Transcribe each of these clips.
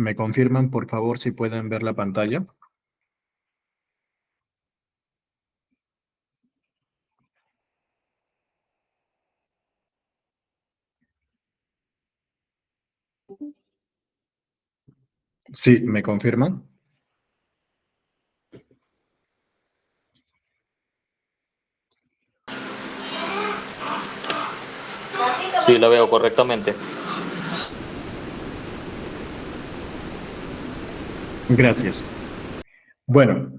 ¿Me confirman, por favor, si pueden ver la pantalla? Sí, ¿me confirman? Sí, la veo correctamente. Gracias. Bueno,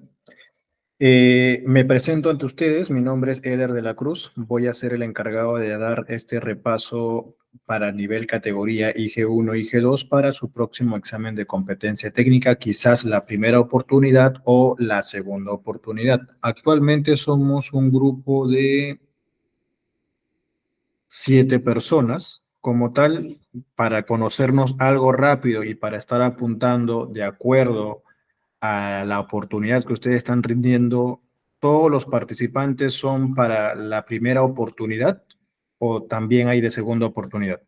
me presento ante ustedes. Mi nombre es Eder de la Cruz. Voy a ser el encargado de dar este repaso para nivel categoría IG1 y IG2 para su próximo examen de competencia técnica, quizás la primera oportunidad o la segunda oportunidad. Actualmente somos un grupo de 7 personas. Como tal, para conocernos algo rápido y para estar apuntando de acuerdo a la oportunidad que ustedes están rindiendo, ¿todos los participantes son para la primera oportunidad o también hay de segunda oportunidad?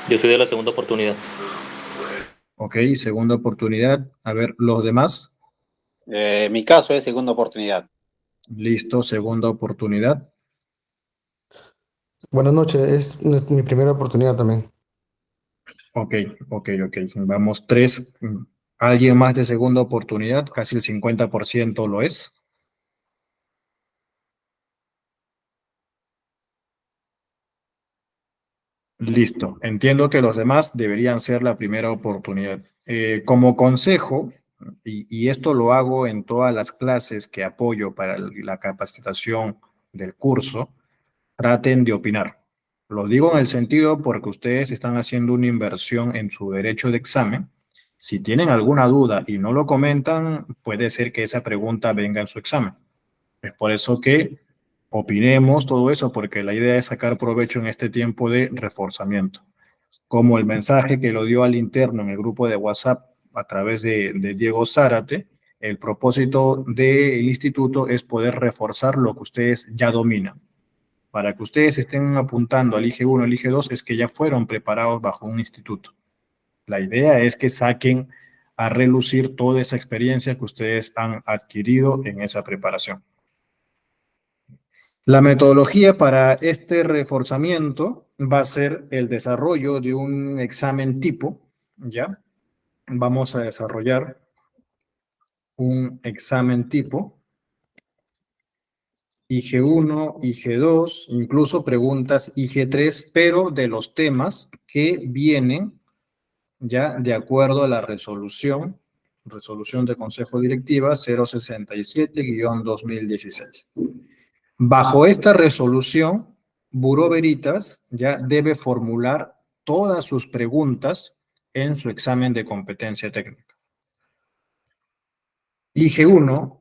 Yo soy de la segunda oportunidad. Ok, segunda oportunidad. A ver, los demás. Mi caso es segunda oportunidad. Listo, segunda oportunidad. Buenas noches, es mi primera oportunidad también. Ok, ok. Vamos, tres. ¿Alguien más de segunda oportunidad? Casi el 50% lo es. Listo. Entiendo que los demás deberían ser la primera oportunidad. Como consejo, y esto lo hago en todas las clases que apoyo para la capacitación del curso, traten de opinar. Lo digo en el sentido porque ustedes están haciendo una inversión en su derecho de examen. Si tienen alguna duda y no lo comentan, puede ser que esa pregunta venga en su examen. Es por eso que opinemos todo eso, porque la idea es sacar provecho en este tiempo de reforzamiento. Como el mensaje que lo dio al interno en el grupo de WhatsApp a través de Diego Zárate, el propósito del instituto es poder reforzar lo que ustedes ya dominan. Para que ustedes estén apuntando al IG1, al IG2, es que ya fueron preparados bajo un instituto. La idea es que saquen a relucir toda esa experiencia que ustedes han adquirido en esa preparación. La metodología para este reforzamiento va a ser el desarrollo de un examen tipo, ¿ya? Vamos a desarrollar un examen tipo, IG1, IG2, incluso preguntas IG3, pero de los temas que vienen ya de acuerdo a la resolución de Consejo Directiva 067-2016. Bajo esta resolución, Buró Veritas ya debe formular todas sus preguntas en su examen de competencia técnica. IG1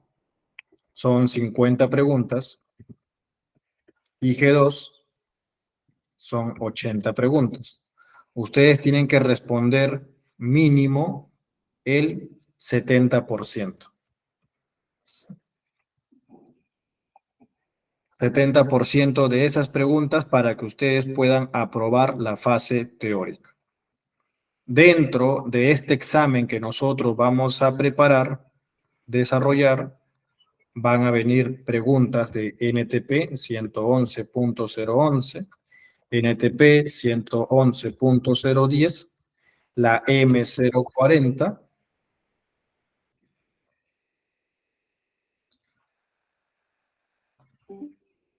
son 50 preguntas, IG2 son 80 preguntas. Ustedes tienen que responder mínimo el 70%. 70% de esas preguntas para que ustedes puedan aprobar la fase teórica. Dentro de este examen que nosotros vamos a preparar, desarrollar, van a venir preguntas de NTP 111.011, NTP 111.010, la M040,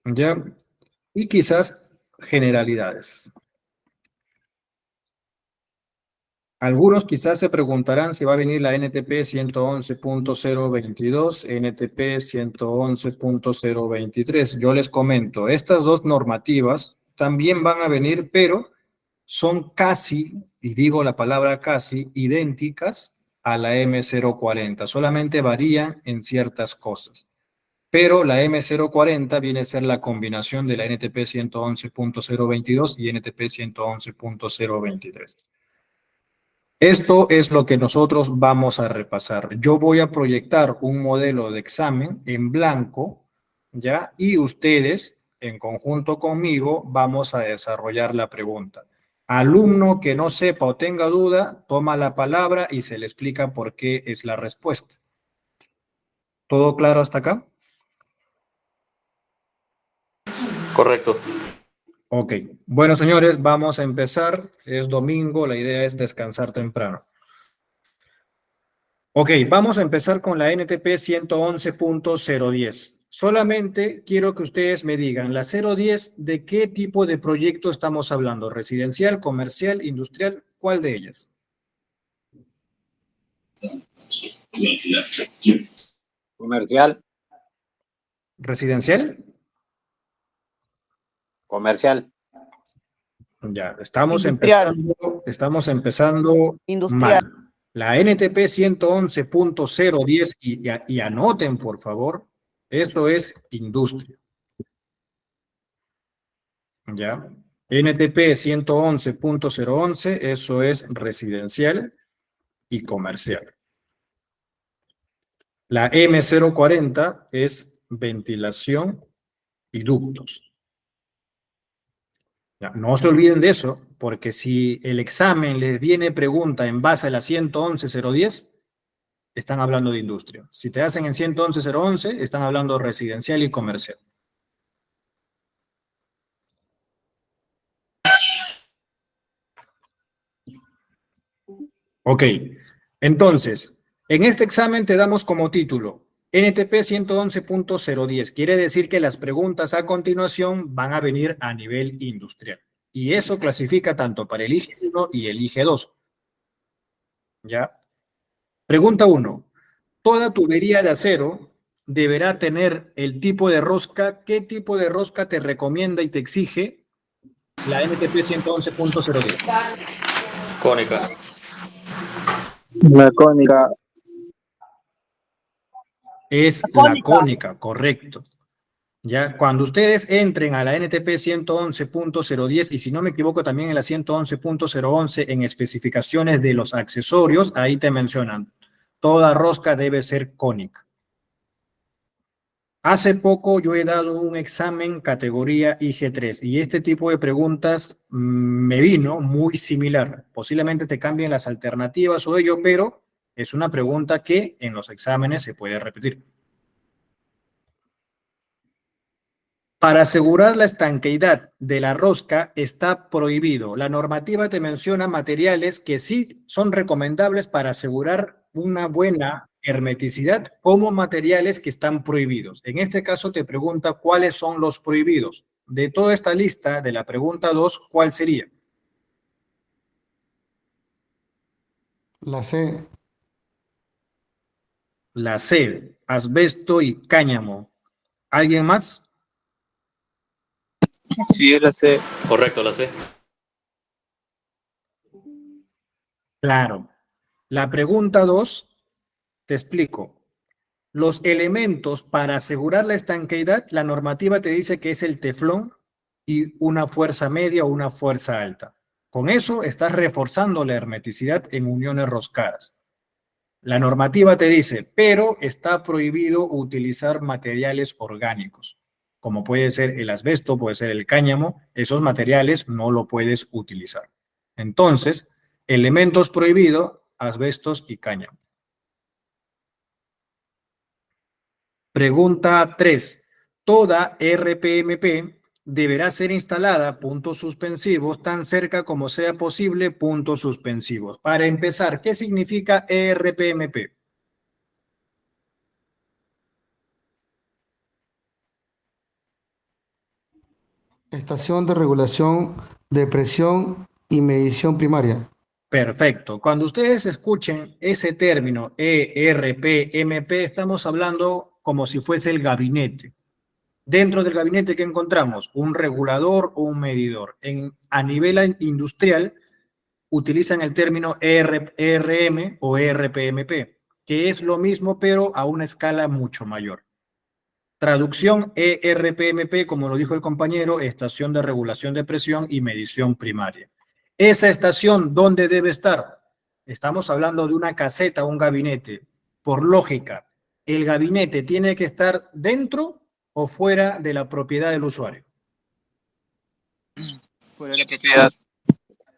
¿ya? Y quizás generalidades. Algunos quizás se preguntarán si va a venir la NTP 111.022, NTP 111.023. Yo les comento, estas dos normativas también van a venir, pero son casi, y digo la palabra casi, idénticas a la M040. Solamente varían en ciertas cosas. Pero la M040 viene a ser la combinación de la NTP 111.022 y NTP 111.023. Esto es lo que nosotros vamos a repasar. Yo voy a proyectar un modelo de examen en blanco, ¿ya? Y ustedes, en conjunto conmigo, vamos a desarrollar la pregunta. Alumno que no sepa o tenga duda, toma la palabra y se le explica por qué es la respuesta. ¿Todo claro hasta acá? Correcto. Ok. Bueno, señores, vamos a empezar. Es domingo, la idea es descansar temprano. Ok, vamos a empezar con la NTP 111.010. Solamente quiero que ustedes me digan, la 010, ¿de qué tipo de proyecto estamos hablando? ¿Residencial, comercial, industrial? ¿Cuál de ellas? Comercial, ¿Residencial? comercial, Ya, estamos Industrial. empezando Industrial. mal. La NTP 111.010, y anoten, por favor, eso es industria. ¿Ya? NTP 111.011, eso es residencial y comercial. La M040 es ventilación y ductos. Ya, no se olviden de eso, porque si el examen les viene pregunta en base a la 111.010, están hablando de industria. Si te hacen en 111.011, están hablando residencial y comercial. Ok, entonces, en este examen te damos como título NTP 111.010. Quiere decir que las preguntas a continuación van a venir a nivel industrial. Y eso clasifica tanto para el IG1 y el IG2. ¿Ya? Pregunta 1. Toda tubería de acero deberá tener el tipo de rosca. ¿Qué tipo de rosca te recomienda y te exige la NTP 111.010? Cónica. La cónica. Es la cónica, correcto. Ya, cuando ustedes entren a la NTP 111.010, y si no me equivoco también en la 111.011 en especificaciones de los accesorios, ahí te mencionan, toda rosca debe ser cónica. Hace poco yo he dado un examen categoría IG3 y este tipo de preguntas me vino muy similar. Posiblemente te cambien las alternativas o ello, pero es una pregunta que en los exámenes se puede repetir. Para asegurar la estanqueidad de la rosca está prohibido. La normativa te menciona materiales que sí son recomendables para asegurar una buena hermeticidad como materiales que están prohibidos. En este caso te pregunta cuáles son los prohibidos. De toda esta lista de la pregunta 2, ¿cuál sería? La C. La C, asbesto y cáñamo. ¿Alguien más? Sí, es la C. Correcto, la C. Claro. La pregunta 2, te explico. Los elementos para asegurar la estanqueidad, la normativa te dice que es el teflón y una fuerza media o una fuerza alta. Con eso estás reforzando la hermeticidad en uniones roscadas. La normativa te dice, pero está prohibido utilizar materiales orgánicos, como puede ser el asbesto, puede ser el cáñamo, esos materiales no lo puedes utilizar. Entonces, elementos prohibidos, asbestos y cáñamo. Pregunta 3. Toda RPMP deberá ser instalada, puntos suspensivos, tan cerca como sea posible, puntos suspensivos. Para empezar, ¿qué significa RPMP? Estación de regulación de presión y medición primaria. Perfecto. Cuando ustedes escuchen ese término ERPMP, estamos hablando como si fuese el gabinete. Dentro del gabinete, ¿qué encontramos? Un regulador o un medidor. A nivel industrial, utilizan el término ERM o ERPMP, que es lo mismo, pero a una escala mucho mayor. Traducción ERPMP, como lo dijo el compañero, estación de regulación de presión y medición primaria. Esa estación, ¿dónde debe estar? Estamos hablando de una caseta, un gabinete. Por lógica, ¿el gabinete tiene que estar dentro o fuera de la propiedad del usuario? Fuera de la propiedad.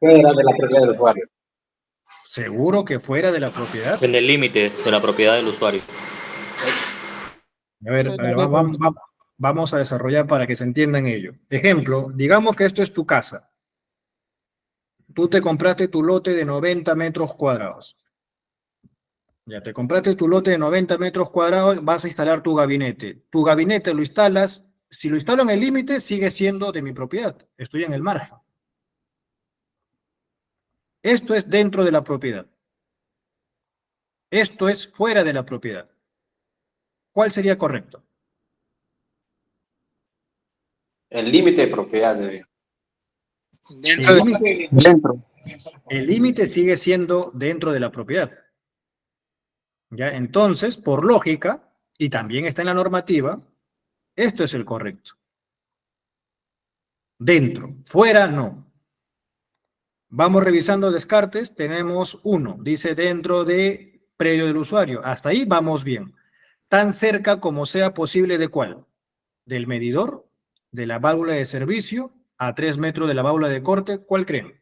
Fuera de la propiedad del usuario. ¿Seguro que fuera de la propiedad? En el límite de la propiedad del usuario. A ver, vamos a desarrollar para que se entienda en ello. Ejemplo, digamos que esto es tu casa. Tú te compraste tu lote de 90 metros cuadrados. Ya te compraste tu lote de 90 metros cuadrados, vas a instalar tu gabinete. Tu gabinete lo instalas, si lo instalo en el límite, sigue siendo de mi propiedad. Estoy en el margen. Esto es dentro de la propiedad. Esto es fuera de la propiedad. ¿Cuál sería correcto? El límite de propiedad. Dentro. El límite sigue siendo dentro de la propiedad. ¿Ya? Entonces, por lógica, y también está en la normativa, esto es el correcto. Dentro, fuera no. Vamos revisando descartes, tenemos 1, dice dentro de predio del usuario. Hasta ahí vamos bien. Tan cerca como sea posible ¿de cuál? Del medidor, de la válvula de servicio, a 3 metros de la válvula de corte. ¿Cuál creen?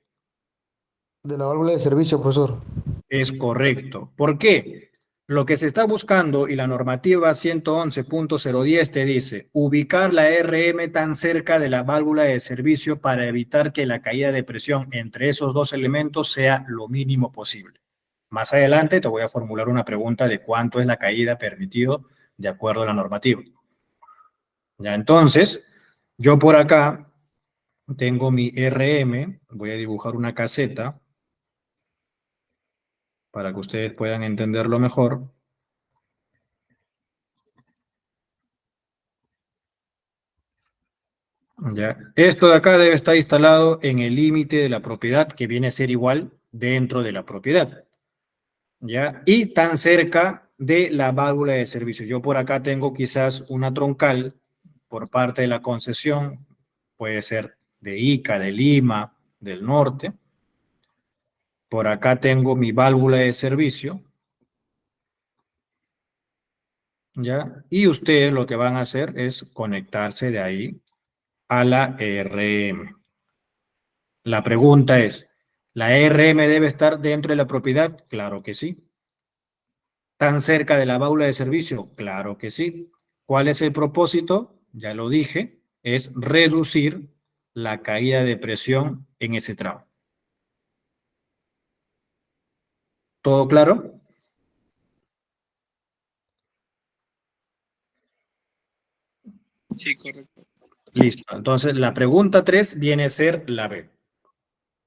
De la válvula de servicio, profesor. Es correcto. ¿Por qué? Lo que se está buscando y la normativa 111.010 te dice ubicar la RM tan cerca de la válvula de servicio para evitar que la caída de presión entre esos dos elementos sea lo mínimo posible. Más adelante te voy a formular una pregunta de cuánto es la caída permitido de acuerdo a la normativa. Ya, entonces, yo por acá tengo mi RM, voy a dibujar una caseta para que ustedes puedan entenderlo mejor. Ya. Esto de acá debe estar instalado en el límite de la propiedad, que viene a ser igual dentro de la propiedad. ¿Ya? Y tan cerca de la válvula de servicio. Yo por acá tengo quizás una troncal por parte de la concesión, puede ser de Ica, de Lima, del norte. Por acá tengo mi válvula de servicio. ¿Ya? Y ustedes lo que van a hacer es conectarse de ahí a la RM. La pregunta es, ¿la RM debe estar dentro de la propiedad? Claro que sí. ¿Tan cerca de la válvula de servicio? Claro que sí. ¿Cuál es el propósito? Ya lo dije, es reducir la caída de presión en ese tramo. ¿Todo claro? Sí, correcto. Listo. Entonces, la pregunta 3 viene a ser la B.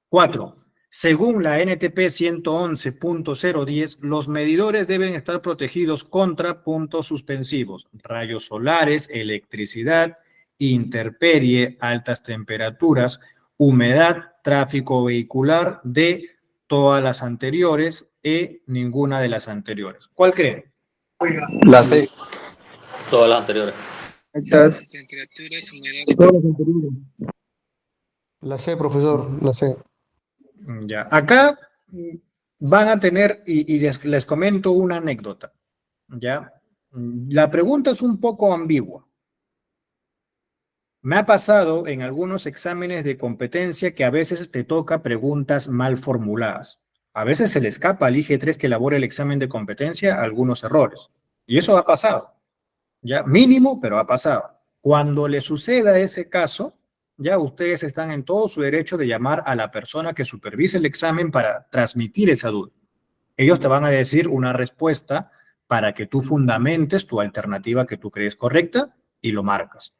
4. Según la NTP 111.010, los medidores deben estar protegidos contra puntos suspensivos, rayos solares, electricidad, intemperie, altas temperaturas, humedad, tráfico vehicular de todas las anteriores y ninguna de las anteriores. ¿Cuál creen? La C. Todas las anteriores. Altas temperaturas, humedad. La C, profesor, la C. Ya, acá van a tener, y les comento una anécdota, ¿ya? La pregunta es un poco ambigua. Me ha pasado en algunos exámenes de competencia que a veces te toca preguntas mal formuladas. A veces se le escapa al IG3 que elabora el examen de competencia algunos errores. Y eso ha pasado, ¿ya? Mínimo, pero ha pasado. Cuando le suceda ese caso, ya ustedes están en todo su derecho de llamar a la persona que supervise el examen para transmitir esa duda. Ellos te van a decir una respuesta para que tú fundamentes tu alternativa que tú crees correcta y lo marcas.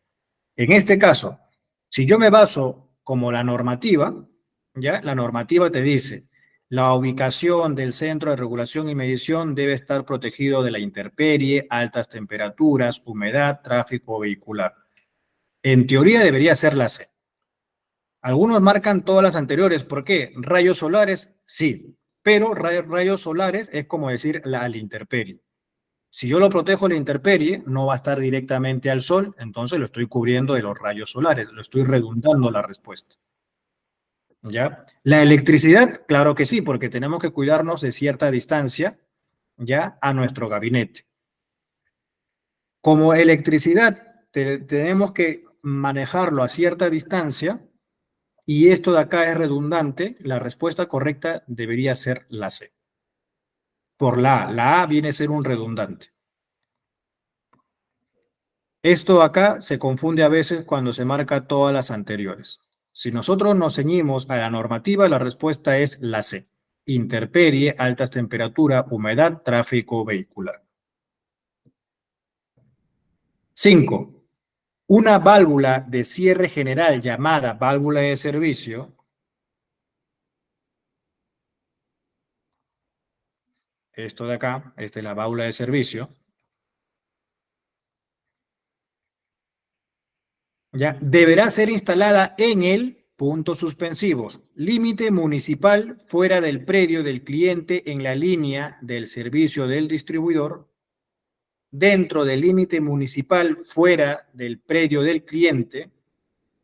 En este caso, si yo me baso como la normativa, ¿ya? La normativa te dice, la ubicación del centro de regulación y medición debe estar protegido de la intemperie, altas temperaturas, humedad, tráfico vehicular. En teoría debería ser la C. Algunos marcan todas las anteriores. ¿Por qué? Rayos solares, sí. Pero rayos solares es como decir la intemperie. Si yo lo protejo de la intemperie, no va a estar directamente al sol, entonces lo estoy cubriendo de los rayos solares, lo estoy redundando la respuesta. ¿Ya? La electricidad, claro que sí, porque tenemos que cuidarnos de cierta distancia, ¿ya? A nuestro gabinete. Como electricidad tenemos que manejarlo a cierta distancia, y esto de acá es redundante, la respuesta correcta debería ser la C. Por la A. La A viene a ser un redundante. Esto acá se confunde a veces cuando se marca todas las anteriores. Si nosotros nos ceñimos a la normativa, la respuesta es la C. Intemperie, altas temperaturas, humedad, tráfico vehicular. 5. Una válvula de cierre general llamada válvula de servicio esto de acá, esta es la válvula de servicio, ya deberá ser instalada en el puntos suspensivos, límite municipal fuera del predio del cliente en la línea del servicio del distribuidor, dentro del límite municipal fuera del predio del cliente,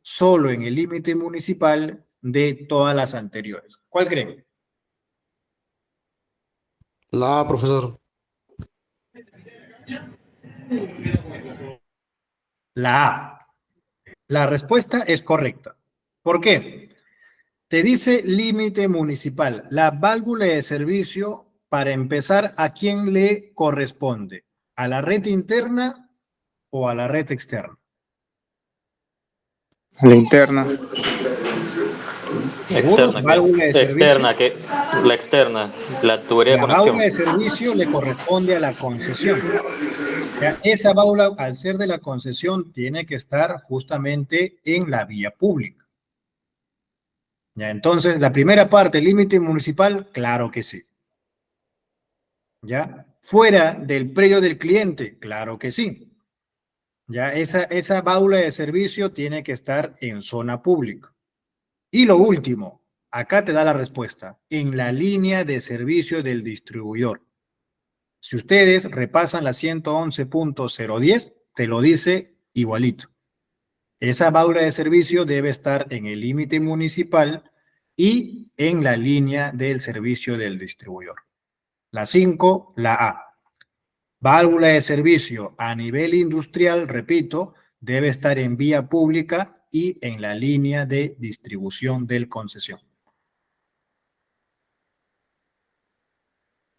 solo en el límite municipal de todas las anteriores. ¿Cuál creen? La A, profesor. La A. La respuesta es correcta. ¿Por qué? Te dice límite municipal. La válvula de servicio, para empezar, ¿a quién le corresponde? ¿A la red interna o a la red externa? La interna. Externa, válvula de la externa, la tubería de La conexión. válvula de servicio le corresponde a la concesión. Ya, esa válvula, al ser de la concesión, tiene que estar justamente en la vía pública. Ya, entonces, la primera parte, límite municipal, claro que sí. ¿Ya? Fuera del predio del cliente, claro que sí. Ya, esa válvula de servicio tiene que estar en zona pública. Y lo último, acá te da la respuesta, en la línea de servicio del distribuidor. Si ustedes repasan la 111.010, te lo dice igualito. Esa válvula de servicio debe estar en el límite municipal y en la línea del servicio del distribuidor. La 5, la A. Válvula de servicio a nivel industrial, repito, debe estar en vía pública y en la línea de distribución del concesión.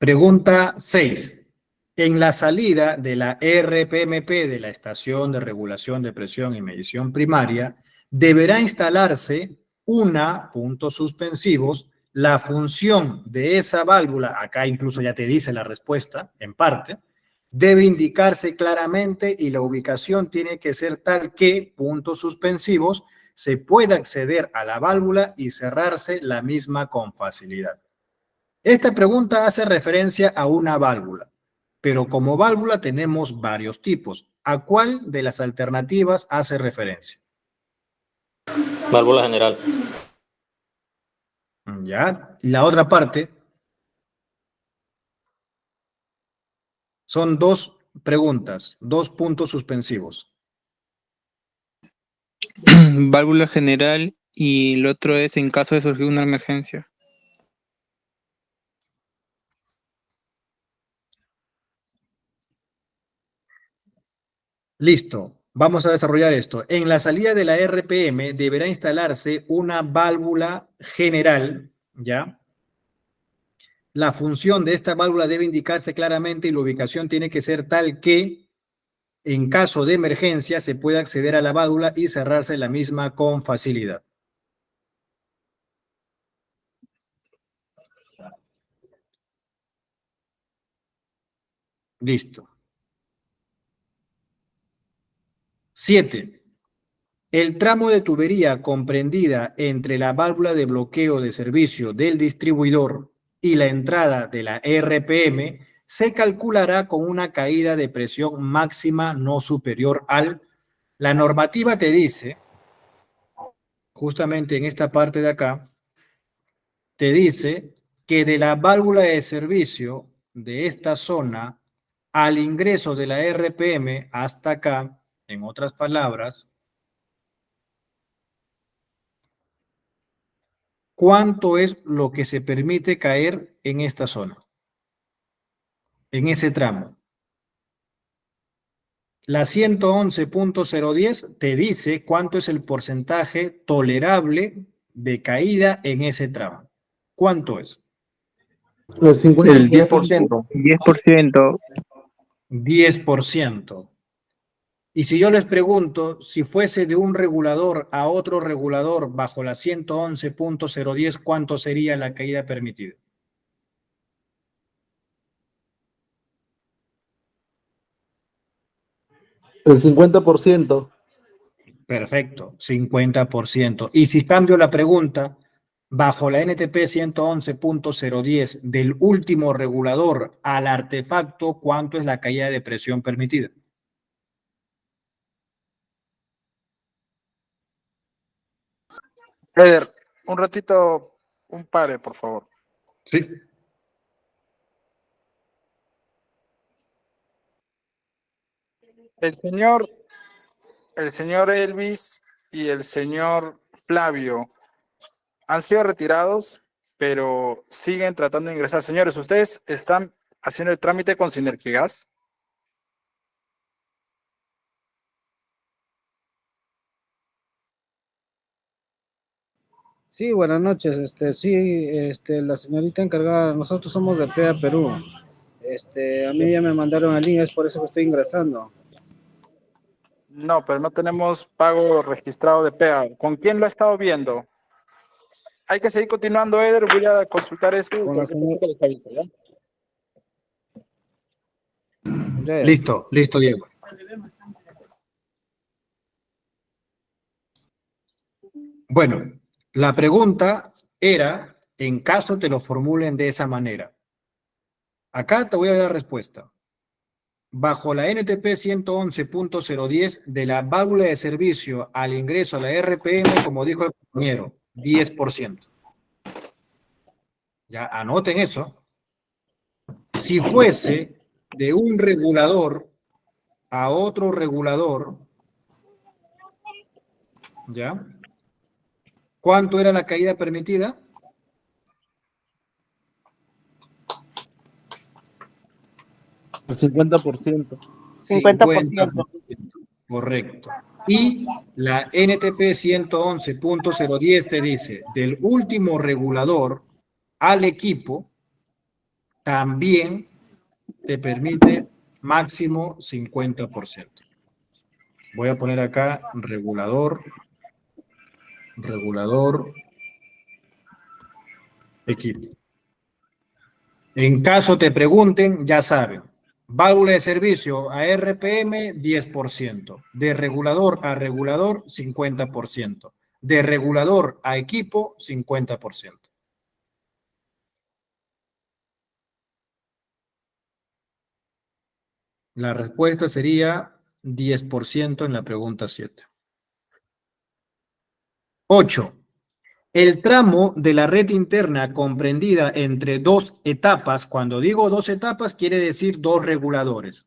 Pregunta 6. En la salida de la RPMP de la Estación de Regulación de Presión y Medición Primaria, deberá instalarse una, puntos suspensivos, la función de esa válvula, acá incluso ya te dice la respuesta, en parte, debe indicarse claramente y la ubicación tiene que ser tal que, puntos suspensivos, se pueda acceder a la válvula y cerrarse la misma con facilidad. Esta pregunta hace referencia a una válvula, pero como válvula tenemos varios tipos. ¿A cuál de las alternativas hace referencia? Válvula general. Ya, y la otra parte son dos preguntas, dos puntos suspensivos. Válvula general y el otro es en caso de surgir una emergencia. Listo, vamos a desarrollar esto. En la salida de la RPM deberá instalarse una válvula general, ¿ya? La función de esta válvula debe indicarse claramente y la ubicación tiene que ser tal que en caso de emergencia se pueda acceder a la válvula y cerrarse la misma con facilidad. Listo. 7. El tramo de tubería comprendida entre la válvula de bloqueo de servicio del distribuidor y la entrada de la RPM se calculará con una caída de presión máxima no superior al... La normativa te dice, justamente en esta parte de acá, te dice que de la válvula de servicio de esta zona al ingreso de la RPM hasta acá, en otras palabras, ¿cuánto es lo que se permite caer en esta zona? En ese tramo. La 111.010 te dice cuánto es el porcentaje tolerable de caída en ese tramo. ¿Cuánto es? El 50%. El 10%. 10%. 10%. Y si yo les pregunto, si fuese de un regulador a otro regulador bajo la 111.010, ¿cuánto sería la caída permitida? El 50%. Perfecto, 50%. Y si cambio la pregunta, bajo la NTP 111.010 del último regulador al artefacto, ¿cuánto es la caída de presión permitida? Eder, un ratito, un pare, por favor. Sí. El señor, el señor Elvis y el señor Flavio han sido retirados, pero siguen tratando de ingresar. Señores, ¿ustedes están haciendo el trámite con Sinergigas? Sí, buenas noches. Sí, la señorita encargada, nosotros somos de PEA Perú. A mí ya me mandaron al link, es por eso que estoy ingresando. No, pero no tenemos pago registrado de PEA. ¿Con quién lo ha estado viendo? Hay que seguir continuando, Eder. Voy a consultar eso y Con la cualquier cosita les aviso, ¿ya? Ya. Listo, listo, Diego. Bueno, la pregunta era, en caso te lo formulen de esa manera. Acá te voy a dar la respuesta. Bajo la NTP 111.010 de la válvula de servicio al ingreso a la RPM, como dijo el compañero, 10%. Ya anoten eso. Si fuese de un regulador a otro regulador, ¿ya? ¿Cuánto era la caída permitida? El 50%. 50%. Correcto. Y la NTP 111.010 te dice, del último regulador al equipo, también te permite máximo 50%. Voy a poner acá regulador, equipo. En caso te pregunten, ya saben, válvula de servicio a RPM, 10%. De regulador a regulador, 50%. De regulador a equipo, 50%. La respuesta sería 10% en la pregunta 7. 8. El tramo de la red interna comprendida entre dos etapas, cuando digo dos etapas, quiere decir dos reguladores.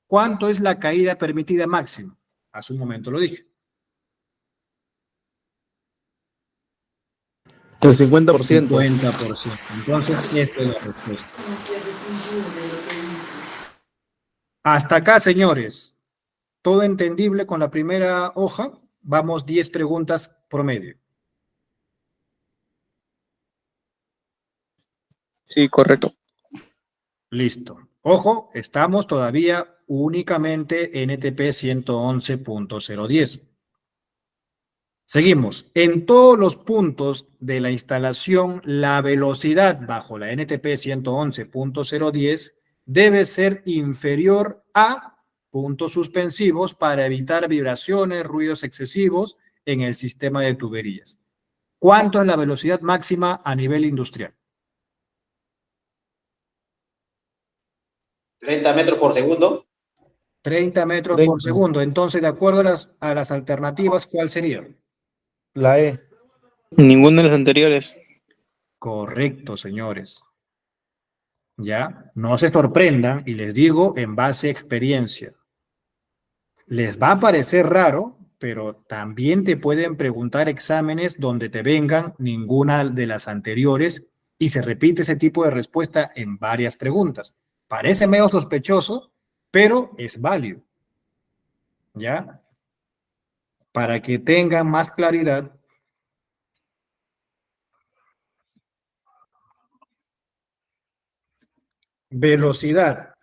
¿Cuánto es la caída permitida máxima? Hace un momento lo dije. El 50%. 50%. Entonces, esta es la respuesta. Hasta acá, señores. ¿Todo entendible con la primera hoja? Vamos 10 preguntas promedio. Sí, correcto. Listo. Ojo, estamos todavía únicamente NTP 111.010. Seguimos. En todos los puntos de la instalación, la velocidad bajo la NTP 111.010 debe ser inferior a puntos suspensivos para evitar vibraciones, ruidos excesivos en el sistema de tuberías. ¿Cuánto es la velocidad máxima a nivel industrial? 30 metros por segundo. 30 metros 30. por segundo. Entonces, de acuerdo a las alternativas, ¿cuál sería? La E. Ninguno de los anteriores. Correcto, señores. ¿Ya? No se sorprendan, y les digo en base a experiencia. Les va a parecer raro, pero también te pueden preguntar exámenes donde te vengan ninguna de las anteriores y se repite ese tipo de respuesta en varias preguntas. Parece medio sospechoso, pero es válido. ¿Ya? Para que tengan más claridad, velocidad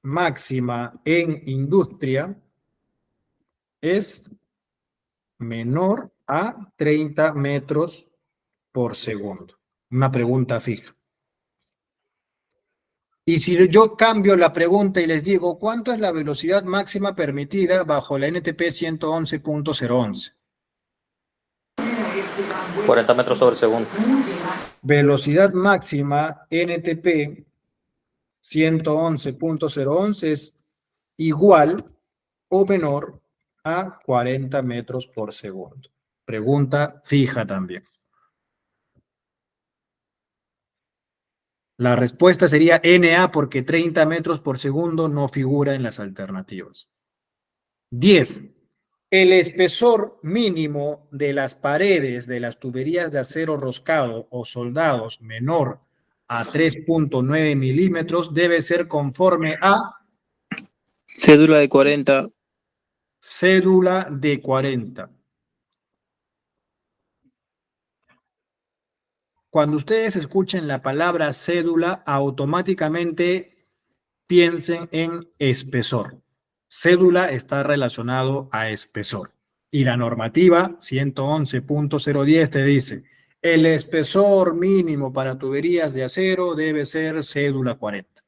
máxima en industria es menor a 30 metros por segundo. Una pregunta fija. Y si yo cambio la pregunta y les digo, ¿cuánto es la velocidad máxima permitida bajo la NTP 111.011? 40 metros sobre segundo. Velocidad máxima NTP 111.011 es igual o menor a 40 metros por segundo. Pregunta fija también. La respuesta sería NA porque 30 metros por segundo no figura en las alternativas. 10. El espesor mínimo de las paredes de las tuberías de acero roscado o soldados menor a 3.9 milímetros debe ser conforme a Cédula de 40. cédula de 40. Cuando ustedes escuchen la palabra cédula, automáticamente piensen en espesor. Cédula está relacionado a espesor. Y la normativa 111.010 te dice, el espesor mínimo para tuberías de acero debe ser cédula 40.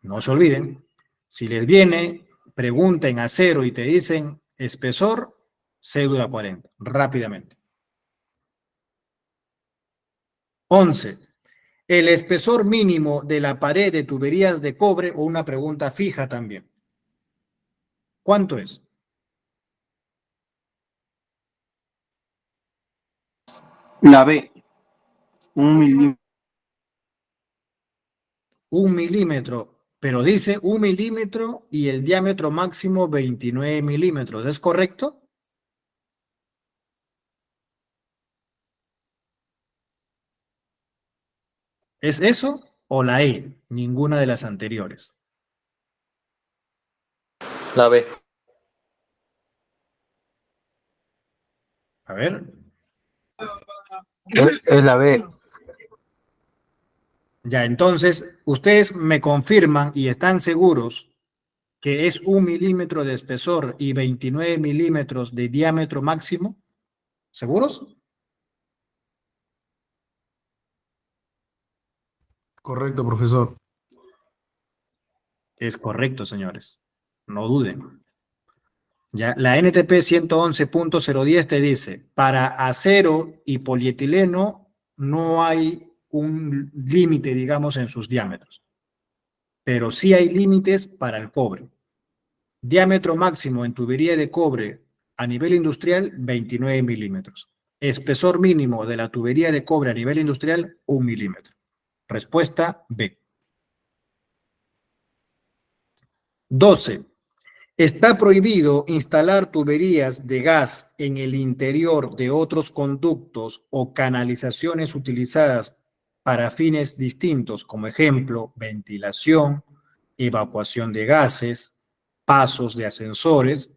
No se olviden, si les viene, pregunta en acero y te dicen espesor, cédula 40, rápidamente. 11. El espesor mínimo de la pared de tuberías de cobre, o una pregunta fija también. ¿Cuánto es? La B, 1 milímetro. 1 milímetro, pero dice 1 milímetro y el diámetro máximo 29 milímetros. ¿Es correcto? ¿Es eso o la E? Ninguna de las anteriores. La B. A ver. Es la B. Ya, entonces, ustedes me confirman y están seguros que es 1 milímetro de espesor y 29 milímetros de diámetro máximo. ¿Seguros? Correcto, profesor. Es correcto, señores. No duden. Ya, la NTP 111.010 te dice, para acero y polietileno no hay un límite, digamos, en sus diámetros. Pero sí hay límites para el cobre. Diámetro máximo en tubería de cobre a nivel industrial, 29 milímetros. Espesor mínimo de la tubería de cobre a nivel industrial, 1 milímetro. Respuesta B. 12. Está prohibido instalar tuberías de gas en el interior de otros conductos o canalizaciones utilizadas para fines distintos, como ejemplo, ventilación, evacuación de gases, pasos de ascensores.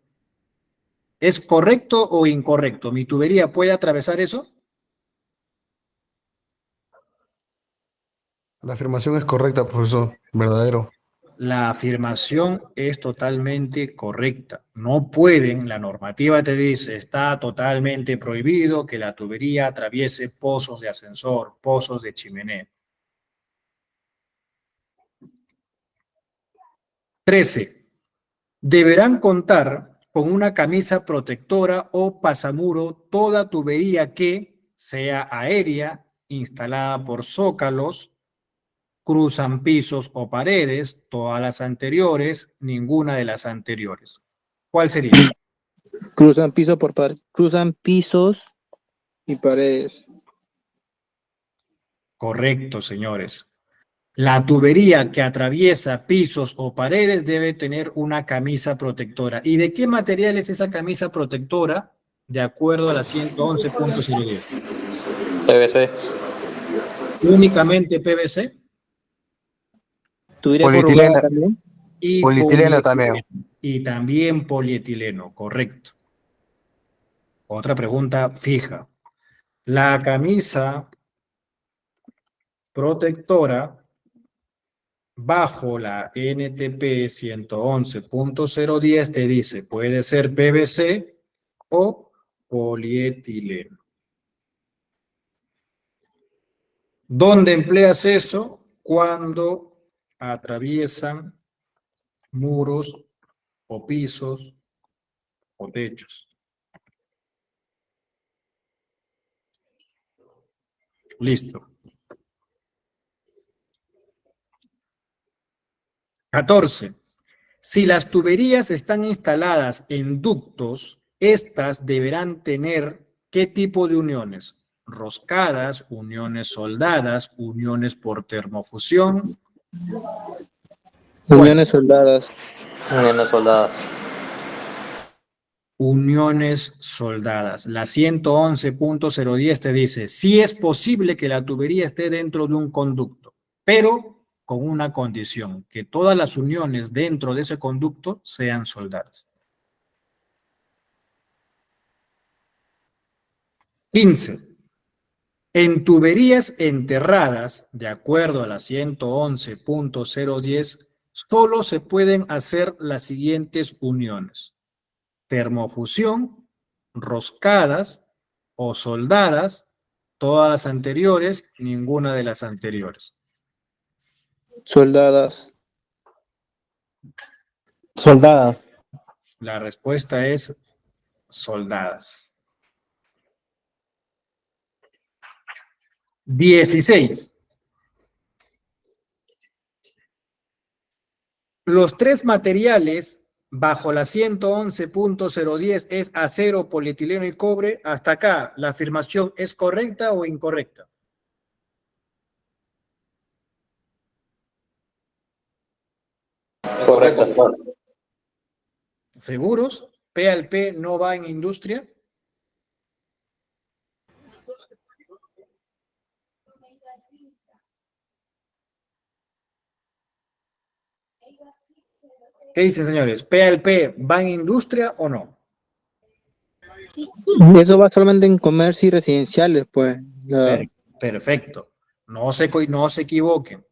¿Es correcto o incorrecto? ¿Mi tubería puede atravesar eso? La afirmación es correcta, profesor. Verdadero. La afirmación es totalmente correcta. No pueden, la normativa te dice, está totalmente prohibido que la tubería atraviese pozos de ascensor, pozos de chimenea. 13. Deberán contar con una camisa protectora o pasamuro toda tubería que sea aérea, instalada por zócalos, cruzan pisos o paredes, todas las anteriores, ninguna de las anteriores. ¿Cuál sería? Cruzan cruzan pisos y paredes. Correcto, señores. La tubería que atraviesa pisos o paredes debe tener una camisa protectora. ¿Y de qué material es esa camisa protectora? De acuerdo a la 111.010. PVC. Únicamente PVC ¿Tubería Polietileno. corrugada también? y Polietileno también. Y también polietileno, correcto. Otra pregunta fija. La camisa protectora bajo la NTP 111.010 te dice, puede ser PVC o polietileno. ¿Dónde empleas eso? Cuando atraviesan muros o pisos o techos. Listo. 14. Si las tuberías están instaladas en ductos, estas deberán tener ¿qué tipo de uniones? Roscadas, uniones soldadas, uniones por termofusión. Uniones soldadas. Uniones soldadas. Uniones soldadas. La 111.010 te dice, sí es posible que la tubería esté dentro de un conducto, pero con una condición, que todas las uniones dentro de ese conducto sean soldadas. 15. En tuberías enterradas, de acuerdo a la 111.010, solo se pueden hacer las siguientes uniones: termofusión, roscadas o soldadas, todas las anteriores, ninguna de las anteriores. Soldadas. Soldada. La respuesta es soldadas. 16. Los tres materiales bajo la 111.010 es acero, polietileno y cobre. Hasta acá, ¿la afirmación es correcta o incorrecta? Correcto. ¿Seguros? ¿P al P no va en industria? ¿Qué dicen, señores? ¿P al P va en industria o no? Eso va solamente en comercio y residenciales, pues. Perfecto. No se equivoquen.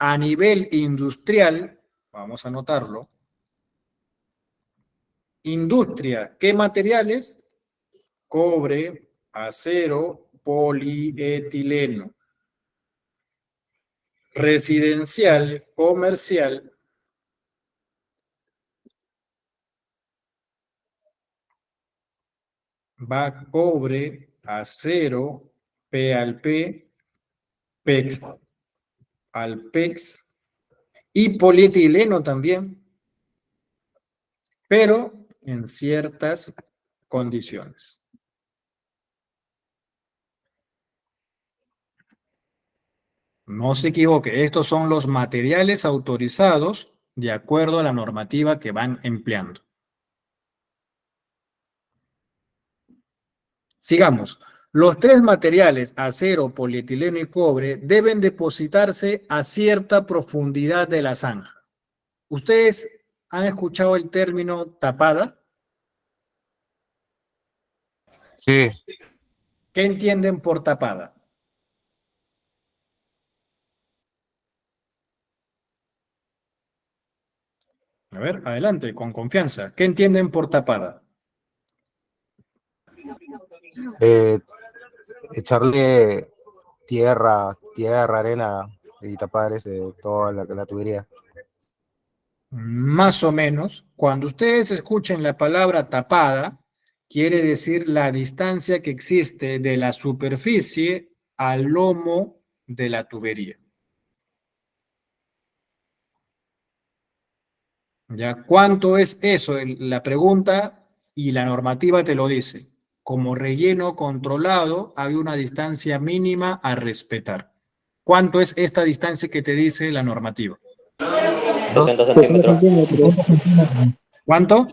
A nivel industrial, vamos a anotarlo. Industria, ¿qué materiales? Cobre, acero, polietileno. Residencial, comercial, va cobre, acero, P al P, PEX al PEX y polietileno también, pero en ciertas condiciones. No se equivoque, estos son los materiales autorizados de acuerdo a la normativa que van empleando. Sigamos. Los tres materiales, acero, polietileno y cobre, deben depositarse a cierta profundidad de la zanja. ¿Ustedes han escuchado el término tapada? Sí, ¿Qué entienden por tapada? A ver, adelante, con confianza. ¿Qué entienden por tapada? echarle tierra, arena y tapar toda la tubería. Más o menos. Cuando ustedes escuchen la palabra tapada, quiere decir la distancia que existe de la superficie al lomo de la tubería. ¿Ya? ¿Cuánto es eso? La pregunta y la normativa te lo dice. Como relleno controlado, hay una distancia mínima a respetar. ¿Cuánto es esta distancia que te dice la normativa? 60 centímetros. ¿Cuánto?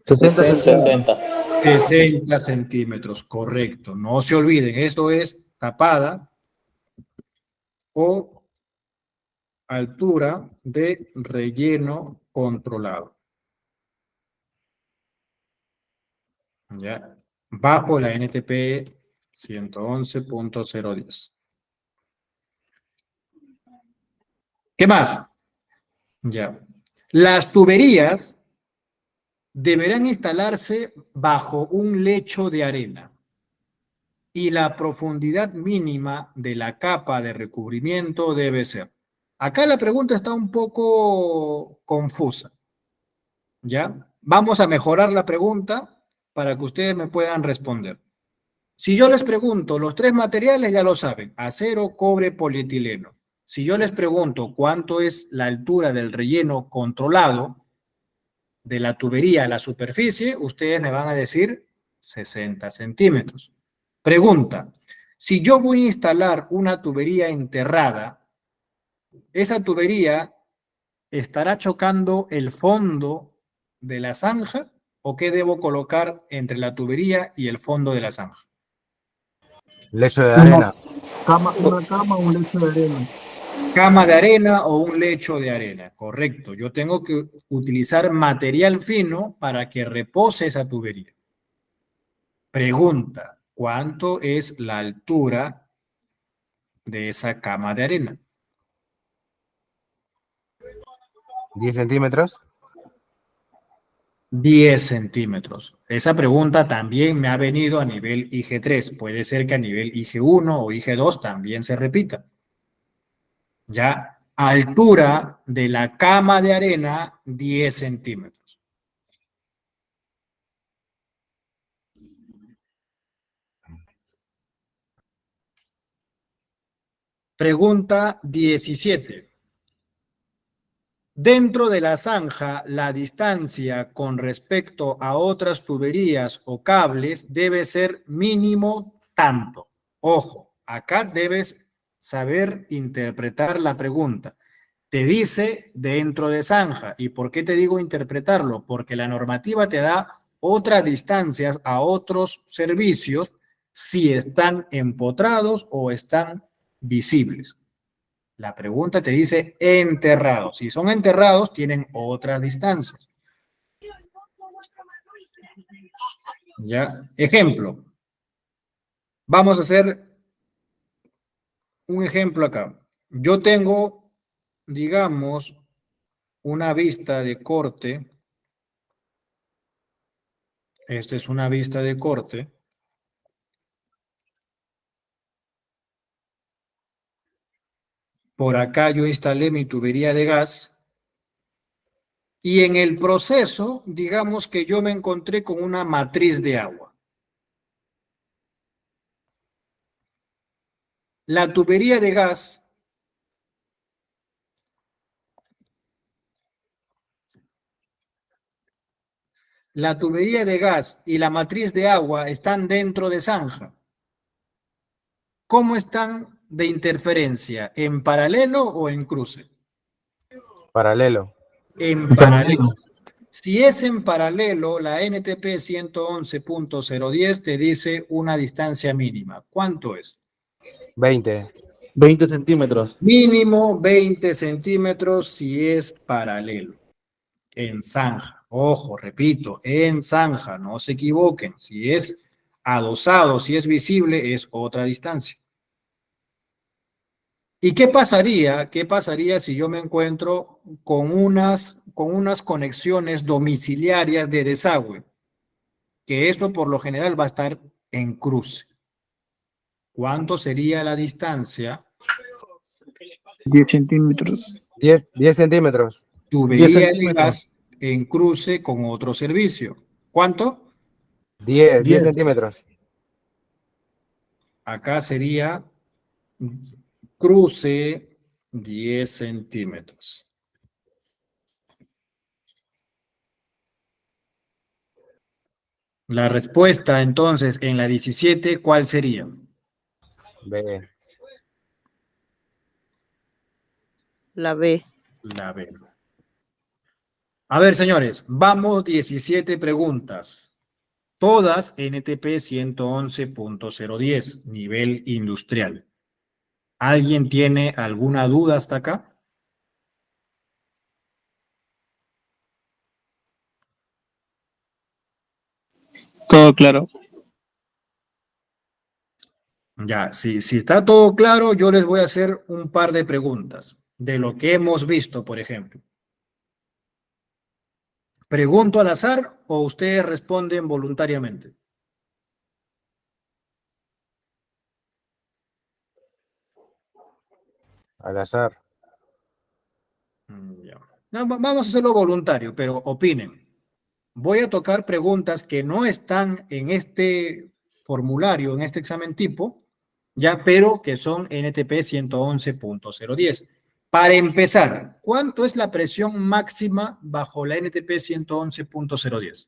60. 60 centímetros, correcto. No se olviden, esto es tapada o altura de relleno controlado. ¿Ya? Bajo la NTP 111.010. ¿Qué más? Ya. Las tuberías deberán instalarse bajo un lecho de arena y la profundidad mínima de la capa de recubrimiento debe ser. Acá la pregunta está un poco confusa, ¿ya? Vamos a mejorar la pregunta para que ustedes me puedan responder. Si yo les pregunto, los tres materiales ya lo saben, acero, cobre, polietileno. Si yo les pregunto cuánto es la altura del relleno controlado de la tubería a la superficie, ustedes me van a decir 60 centímetros. Pregunta, si yo voy a instalar una tubería enterrada, ¿esa tubería estará chocando el fondo de la zanja o qué debo colocar entre la tubería y el fondo de la zanja? Lecho de arena. Una cama o un lecho de arena. Cama de arena o un lecho de arena, correcto. Yo tengo que utilizar material fino para que repose esa tubería. Pregunta, ¿cuánto es la altura de esa cama de arena? 10 centímetros. 10 centímetros. Esa pregunta también me ha venido a nivel IG3. Puede ser que a nivel IG1 o IG2 también se repita. Ya, altura de la cama de arena, 10 centímetros. Pregunta 17. Dentro de la zanja, la distancia con respecto a otras tuberías o cables debe ser mínimo tanto. Ojo, acá debes saber interpretar la pregunta. Te dice dentro de zanja. ¿Y por qué te digo interpretarlo? Porque la normativa te da otras distancias a otros servicios si están empotrados o están visibles. La pregunta te dice enterrados. Si son enterrados, tienen otras distancias. Ya, ejemplo. Vamos a hacer un ejemplo acá. Yo tengo, digamos, una vista de corte. Esta es una vista de corte. Por acá yo instalé mi tubería de gas. Y en el proceso, digamos que yo me encontré con una matriz de agua. La tubería de gas y la matriz de agua están dentro de zanja. ¿Cómo están de interferencia? ¿En paralelo o en cruce? Paralelo. En paralelo. Si es en paralelo, la NTP 111.010 te dice una distancia mínima. ¿Cuánto es? 20. 20 centímetros. Mínimo 20 centímetros si es paralelo. En zanja. Ojo, repito, en zanja, no se equivoquen. Si es adosado, si es visible, es otra distancia. ¿Y qué pasaría? ¿Qué pasaría si yo me encuentro con unas conexiones domiciliarias de desagüe? Que eso por lo general va a estar en cruce. ¿Cuánto sería la distancia? 10 centímetros. 10 centímetros. Tubería de gas en cruce con otro servicio. ¿Cuánto? 10 centímetros. Acá sería cruce 10 centímetros. La respuesta entonces en la 17, ¿cuál sería? B. La B. La B. A ver, señores, vamos 17 preguntas. Todas NTP 111.010, nivel industrial. ¿Alguien tiene alguna duda hasta acá? Todo claro. Ya, si está todo claro, yo les voy a hacer un par de preguntas. de lo que hemos visto, por ejemplo? ¿Pregunto al azar o ustedes responden voluntariamente? Al azar. Ya. No, vamos a hacerlo voluntario, pero opinen. Voy a tocar preguntas que no están en este formulario, en este examen tipo, ya, pero que son NTP 111.010. Para empezar, ¿cuánto es la presión máxima bajo la NTP 111.010?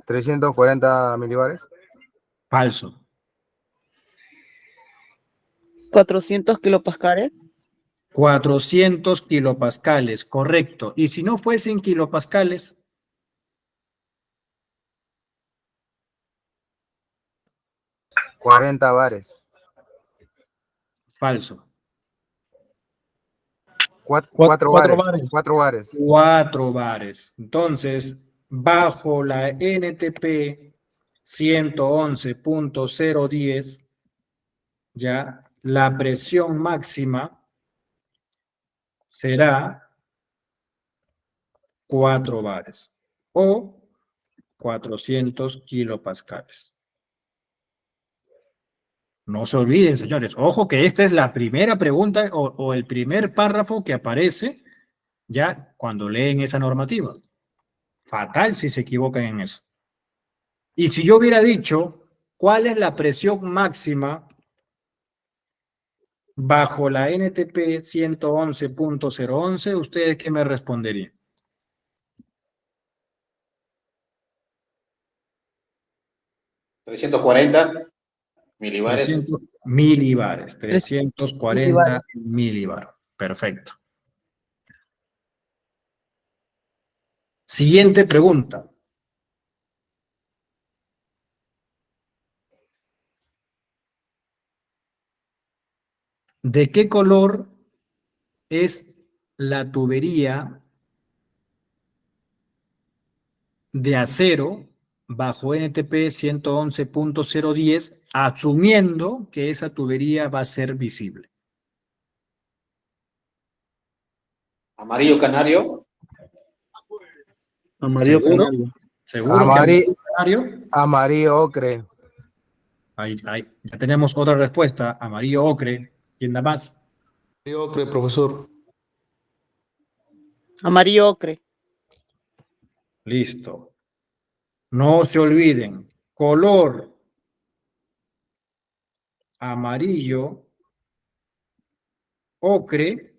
340 milibares. Falso. 400 kilopascales. 400 kilopascales, correcto. Y si no fuesen kilopascales, 40 bares. falso. 4 bares. bares. 4 bares. 4 bares. Entonces, bajo la NTP 111.010, ya la presión máxima será 4 bares o 400 kilopascales. No se olviden, señores. Ojo que esta es la primera pregunta o el primer párrafo que aparece ya cuando leen esa normativa. Fatal si se equivocan en eso. Y si yo hubiera dicho, ¿cuál es la presión máxima bajo la NTP 111.011? ¿Ustedes qué me responderían? 340 milibares. 300 milibares. 340 milibares. milibares. Perfecto. Siguiente pregunta. ¿De qué color es la tubería de acero bajo NTP 111.010, asumiendo que esa tubería va a ser visible? Amarillo canario. Amarillo ¿Seguro? canario. ¿Seguro que Amarillo, canario? amarillo ocre. Ahí, ya tenemos otra respuesta. Amarillo ocre. ¿Quién da más? Yo creo, profesor. Amarillo ocre. Listo. No se olviden. Color amarillo ocre.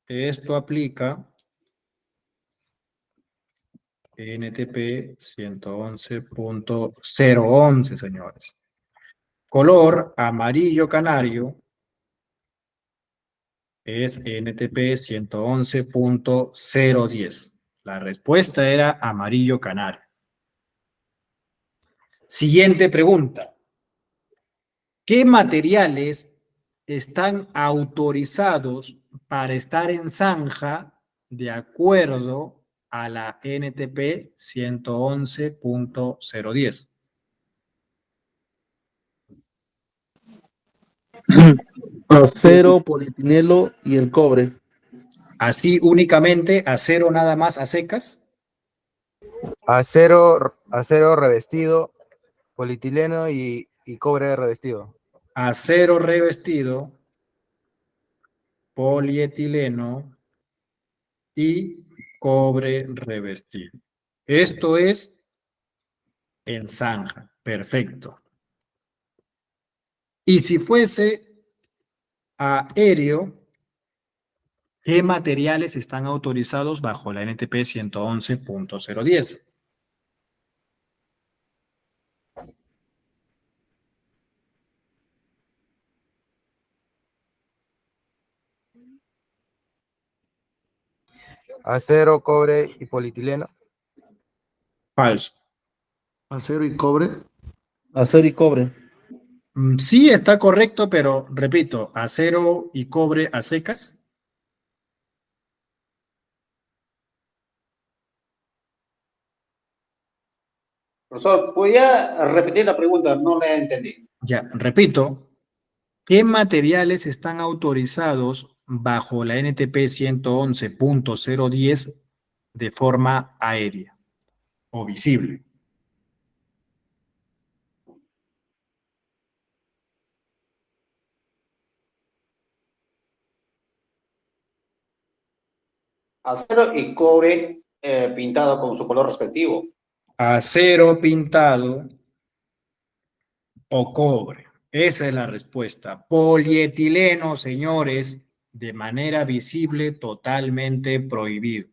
Esto aplica NTP 111.011, señores. Color amarillo canario es NTP 111.010. La respuesta era amarillo canario. Siguiente pregunta. ¿Qué materiales están autorizados para estar en zanja de acuerdo a la NTP 111.010? Acero, polietileno y el cobre. Así únicamente, acero nada más a secas. Acero revestido, polietileno y cobre revestido. Acero revestido, polietileno y cobre revestido. Esto es en zanja. Perfecto. Y si fuese aéreo, ¿qué materiales están autorizados bajo la NTP 111.010? Acero, cobre y polietileno. Falso. Acero y cobre. Acero y cobre. Sí, está correcto, pero repito, acero y cobre a secas. Profesor, ¿podría repetir la pregunta? No la entendí. Ya, repito, ¿qué materiales están autorizados bajo la NTP 111.010 de forma aérea o visible? Acero y cobre pintado con su color respectivo. Acero pintado o cobre. Esa es la respuesta. Polietileno, señores, de manera visible, totalmente prohibido.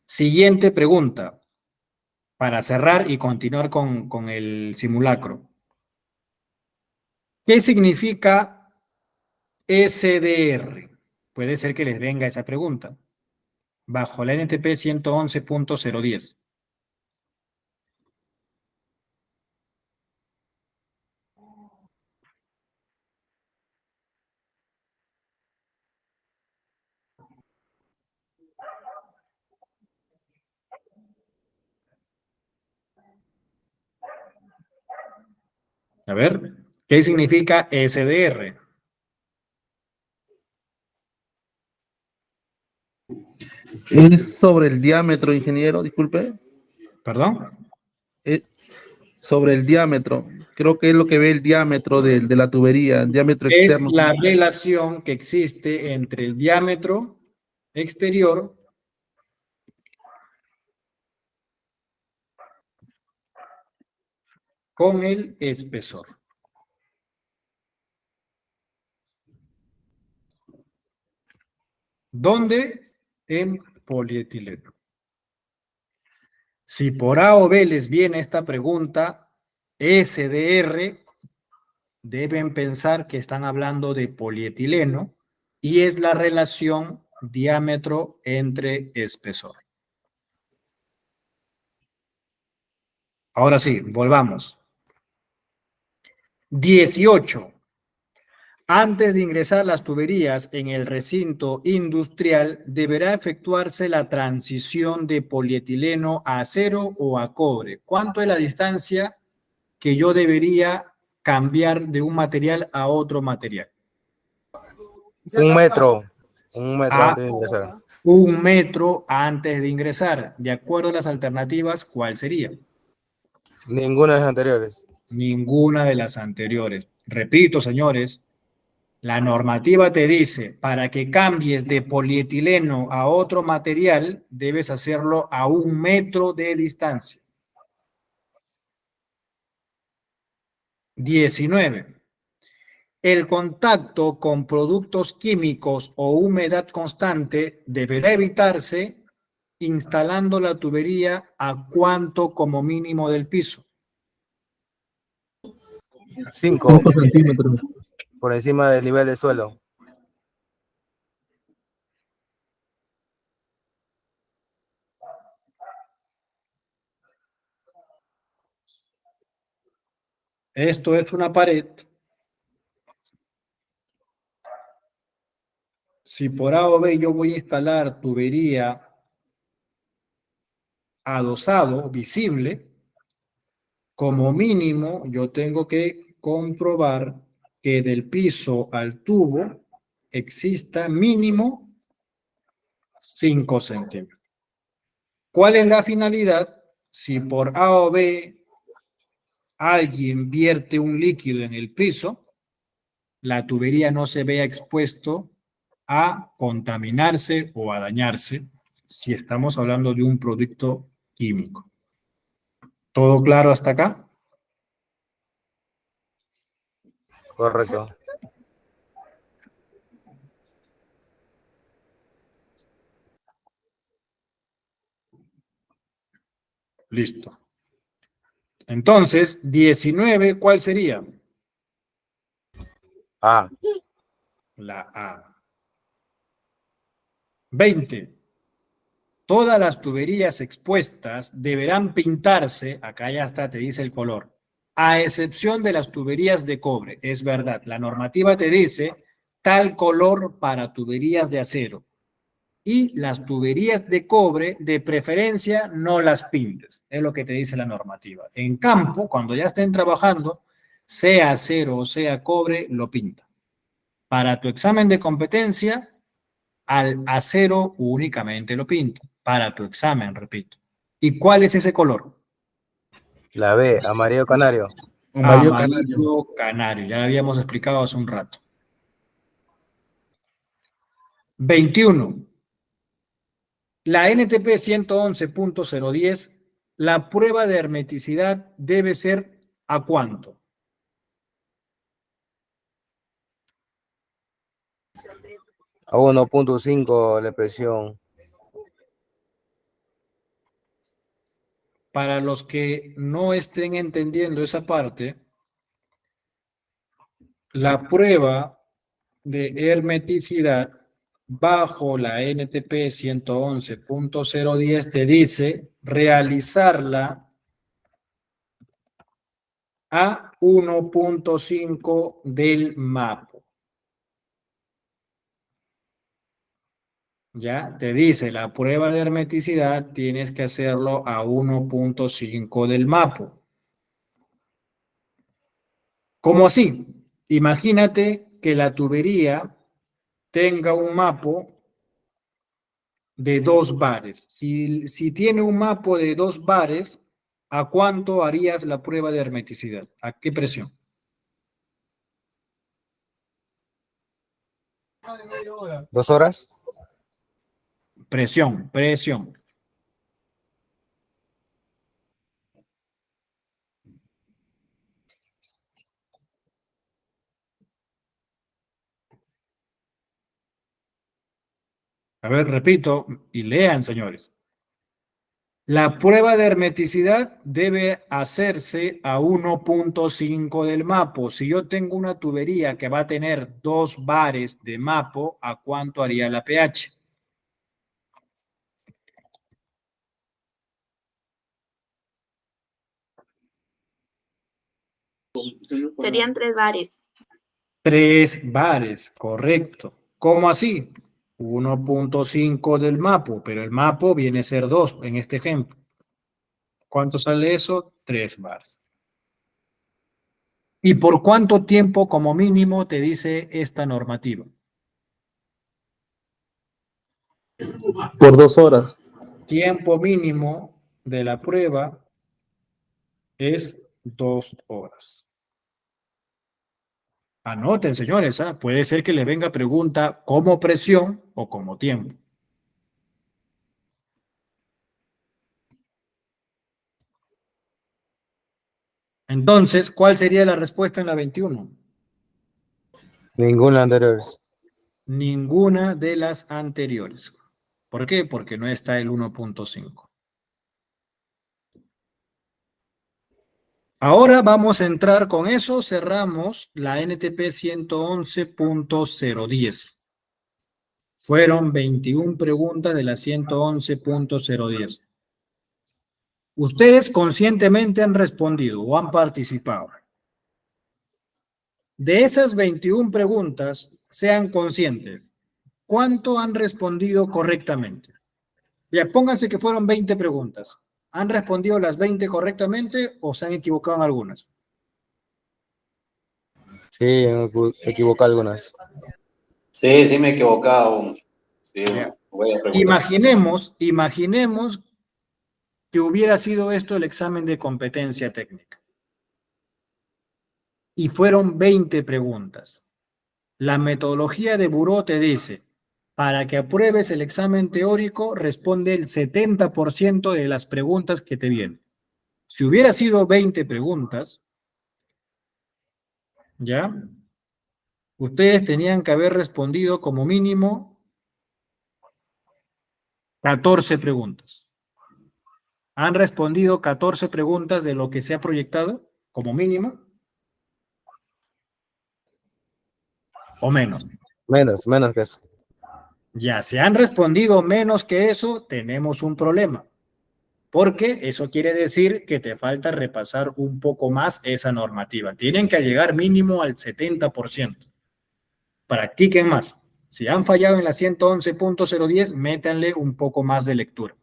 Siguiente pregunta, para cerrar y continuar con el simulacro. ¿Qué significa SDR? Puede ser que les venga esa pregunta. Bajo la NTP 111.010. A ver, ¿qué significa SDR? Es sobre el diámetro, ingeniero, disculpe. ¿Perdón? Sobre el diámetro. Creo que es lo que ve el diámetro de la tubería, el diámetro Es externo. la relación que existe entre el diámetro exterior con el espesor. ¿Dónde? En polietileno. Si por A o B les viene esta pregunta, SDR, deben pensar que están hablando de polietileno y es la relación diámetro entre espesor. Ahora sí, volvamos. 18. Antes de ingresar las tuberías en el recinto industrial, deberá efectuarse la transición de polietileno a acero o a cobre. ¿Cuánto es la distancia que yo debería cambiar de un material a otro material? 1 metro. 1 metro A antes de ingresar. 1 metro antes de ingresar. De acuerdo a las alternativas, ¿cuál sería? Ninguna de las anteriores. Ninguna de las anteriores. Repito, señores, la normativa te dice, para que cambies de polietileno a otro material, debes hacerlo a 1 metro de distancia. 19. El contacto con productos químicos o humedad constante deberá evitarse instalando la tubería a cuánto como mínimo del piso. 5 centímetros. por encima del nivel del suelo. Esto es una pared. Si por A o B yo voy a instalar tubería adosado, visible, como mínimo yo tengo que comprobar que del piso al tubo exista mínimo 5 centímetros. ¿Cuál es la finalidad? Si por A o B alguien vierte un líquido en el piso, la tubería no se vea expuesto a contaminarse o a dañarse si estamos hablando de un producto químico. ¿Todo claro hasta acá? Correcto. Listo. Entonces, 19, ¿cuál sería? A. La A. 20. Todas las tuberías expuestas deberán pintarse, acá ya está, te dice el color, a excepción de las tuberías de cobre. Es verdad, la normativa te dice tal color para tuberías de acero. y las tuberías de cobre, de preferencia, no las pintes. Es lo que te dice la normativa. En campo, cuando ya estén trabajando, sea acero o sea cobre, lo pinta. Para tu examen de competencia, al acero únicamente lo pinta. Para tu examen, repito. ¿Y cuál es ese color? La B, amarillo canario. Amarillo canario. Amarillo canario. Ya lo habíamos explicado hace un rato. 21. La NTP 111.010, la prueba de hermeticidad debe ser ¿a cuánto? A 1.5 la presión. Para los que no estén entendiendo esa parte, la prueba de hermeticidad bajo la NTP 111.010 te dice realizarla a 1.5 del MAPO. Ya te dice, la prueba de hermeticidad tienes que hacerlo a 1.5 del MAPO. ¿Cómo así? Imagínate que la tubería tenga un MAPO de 2 bares. Si tiene un MAPO de 2 bares, ¿a cuánto harías la prueba de hermeticidad? ¿A qué presión? ¿2 horas? Presión. A ver, repito y lean, señores. La prueba de hermeticidad debe hacerse a 1.5 del MAPO. Si yo tengo una tubería que va a tener 2 bares de MAPO, ¿a cuánto haría la pH? Serían 3 bares. 3 bares, correcto. ¿Cómo así? 1.5 del MAPO, pero el MAPO viene a ser 2 en este ejemplo. ¿Cuánto sale eso? 3 bares. ¿Y por cuánto tiempo como mínimo te dice esta normativa? Por 2 horas. Tiempo mínimo de la prueba es 2 horas. Anoten, señores, ¿ah? Puede ser que le venga pregunta como presión o como tiempo. Entonces, ¿cuál sería la respuesta en la 21? Ninguna anteriores. Ninguna de las anteriores. ¿Por qué? Porque no está el 1.5. Ahora vamos a entrar con eso, cerramos la NTP 111.010. Fueron 21 preguntas de la 111.010. Ustedes conscientemente han respondido o han participado. De esas 21 preguntas, sean conscientes. ¿Cuánto han respondido correctamente? Ya, pónganse que fueron 20 preguntas. ¿Han respondido las 20 correctamente o se han equivocado en algunas? Sí, me equivoqué algunas. Sí, me he equivocado. Sí, voy a preguntar. Imaginemos que hubiera sido esto el examen de competencia técnica. Y fueron 20 preguntas. La metodología de Buró te dice, para que apruebes el examen teórico, responde el 70% de las preguntas que te vienen. Si hubiera sido 20 preguntas, ¿ya? Ustedes tenían que haber respondido como mínimo 14 preguntas. ¿Han respondido 14 preguntas de lo que se ha proyectado como mínimo? ¿O menos? Menos que eso. Ya, si han respondido menos que eso, tenemos un problema. Porque eso quiere decir que te falta repasar un poco más esa normativa. Tienen que llegar mínimo al 70%. Practiquen más. Si han fallado en la 111.010, métanle un poco más de lectura.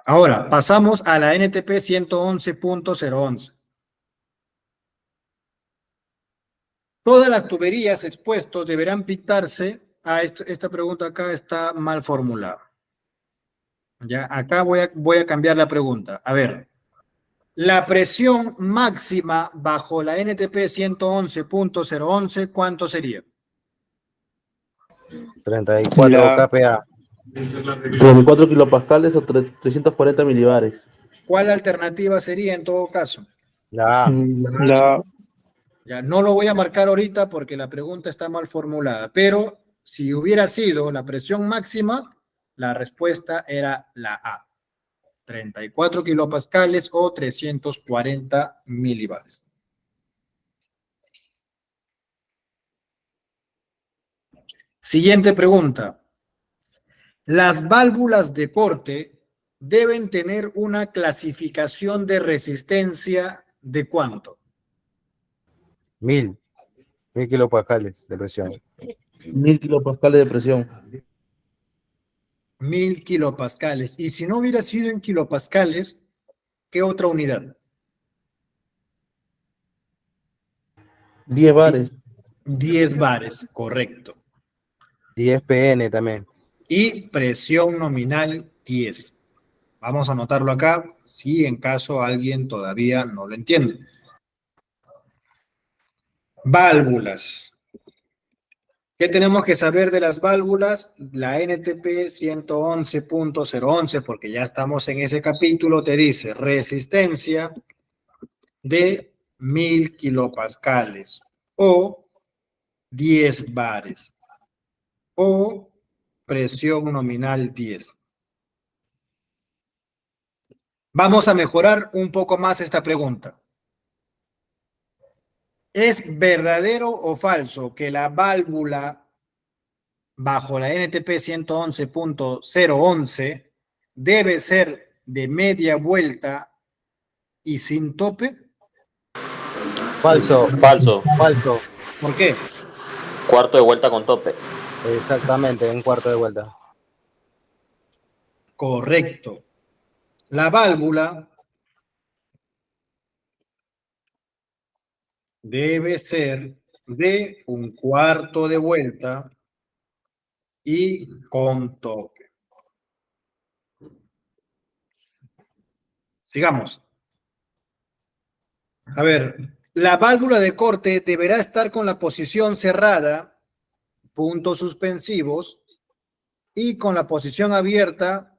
Ahora, pasamos a la NTP 111.011. Todas las tuberías expuestas deberán pintarse. Esta pregunta acá está mal formulada. Ya, acá voy a cambiar la pregunta. A ver, la presión máxima bajo la NTP 111.011, ¿cuánto sería? 34 La- kPa. 34 kilopascales o 340 milibares. ¿Cuál alternativa sería en todo caso? La A. La, Ya no lo voy a marcar ahorita porque la pregunta está mal formulada, pero si hubiera sido la presión máxima, la respuesta era la A. 34 kilopascales o 340 milibares. Siguiente pregunta. Las válvulas de corte deben tener una clasificación de resistencia ¿de cuánto? 1000 kilopascales de presión. 1000 kilopascales de presión. 1000 kilopascales. Y si no hubiera sido en kilopascales, ¿qué otra unidad? 10 bares. 10 bares, correcto. 10 PN también. Y presión nominal 10. Vamos a anotarlo acá, si en caso alguien todavía no lo entiende. Válvulas. ¿Qué tenemos que saber de las válvulas? La NTP 111.011, porque ya estamos en ese capítulo, te dice resistencia de 1000 kilopascales o 10 bares o presión nominal 10. Vamos a mejorar un poco más esta pregunta. ¿Es verdadero o falso que la válvula bajo la NTP 111.011 debe ser de media vuelta y sin tope? Falso. Falso. Falso. ¿Por qué? Cuarto de vuelta con tope. Exactamente, un cuarto de vuelta. Correcto. La válvula debe ser de un cuarto de vuelta y con tope. Sigamos. A ver, la válvula de corte deberá estar con la posición cerrada, puntos suspensivos, y con la posición abierta.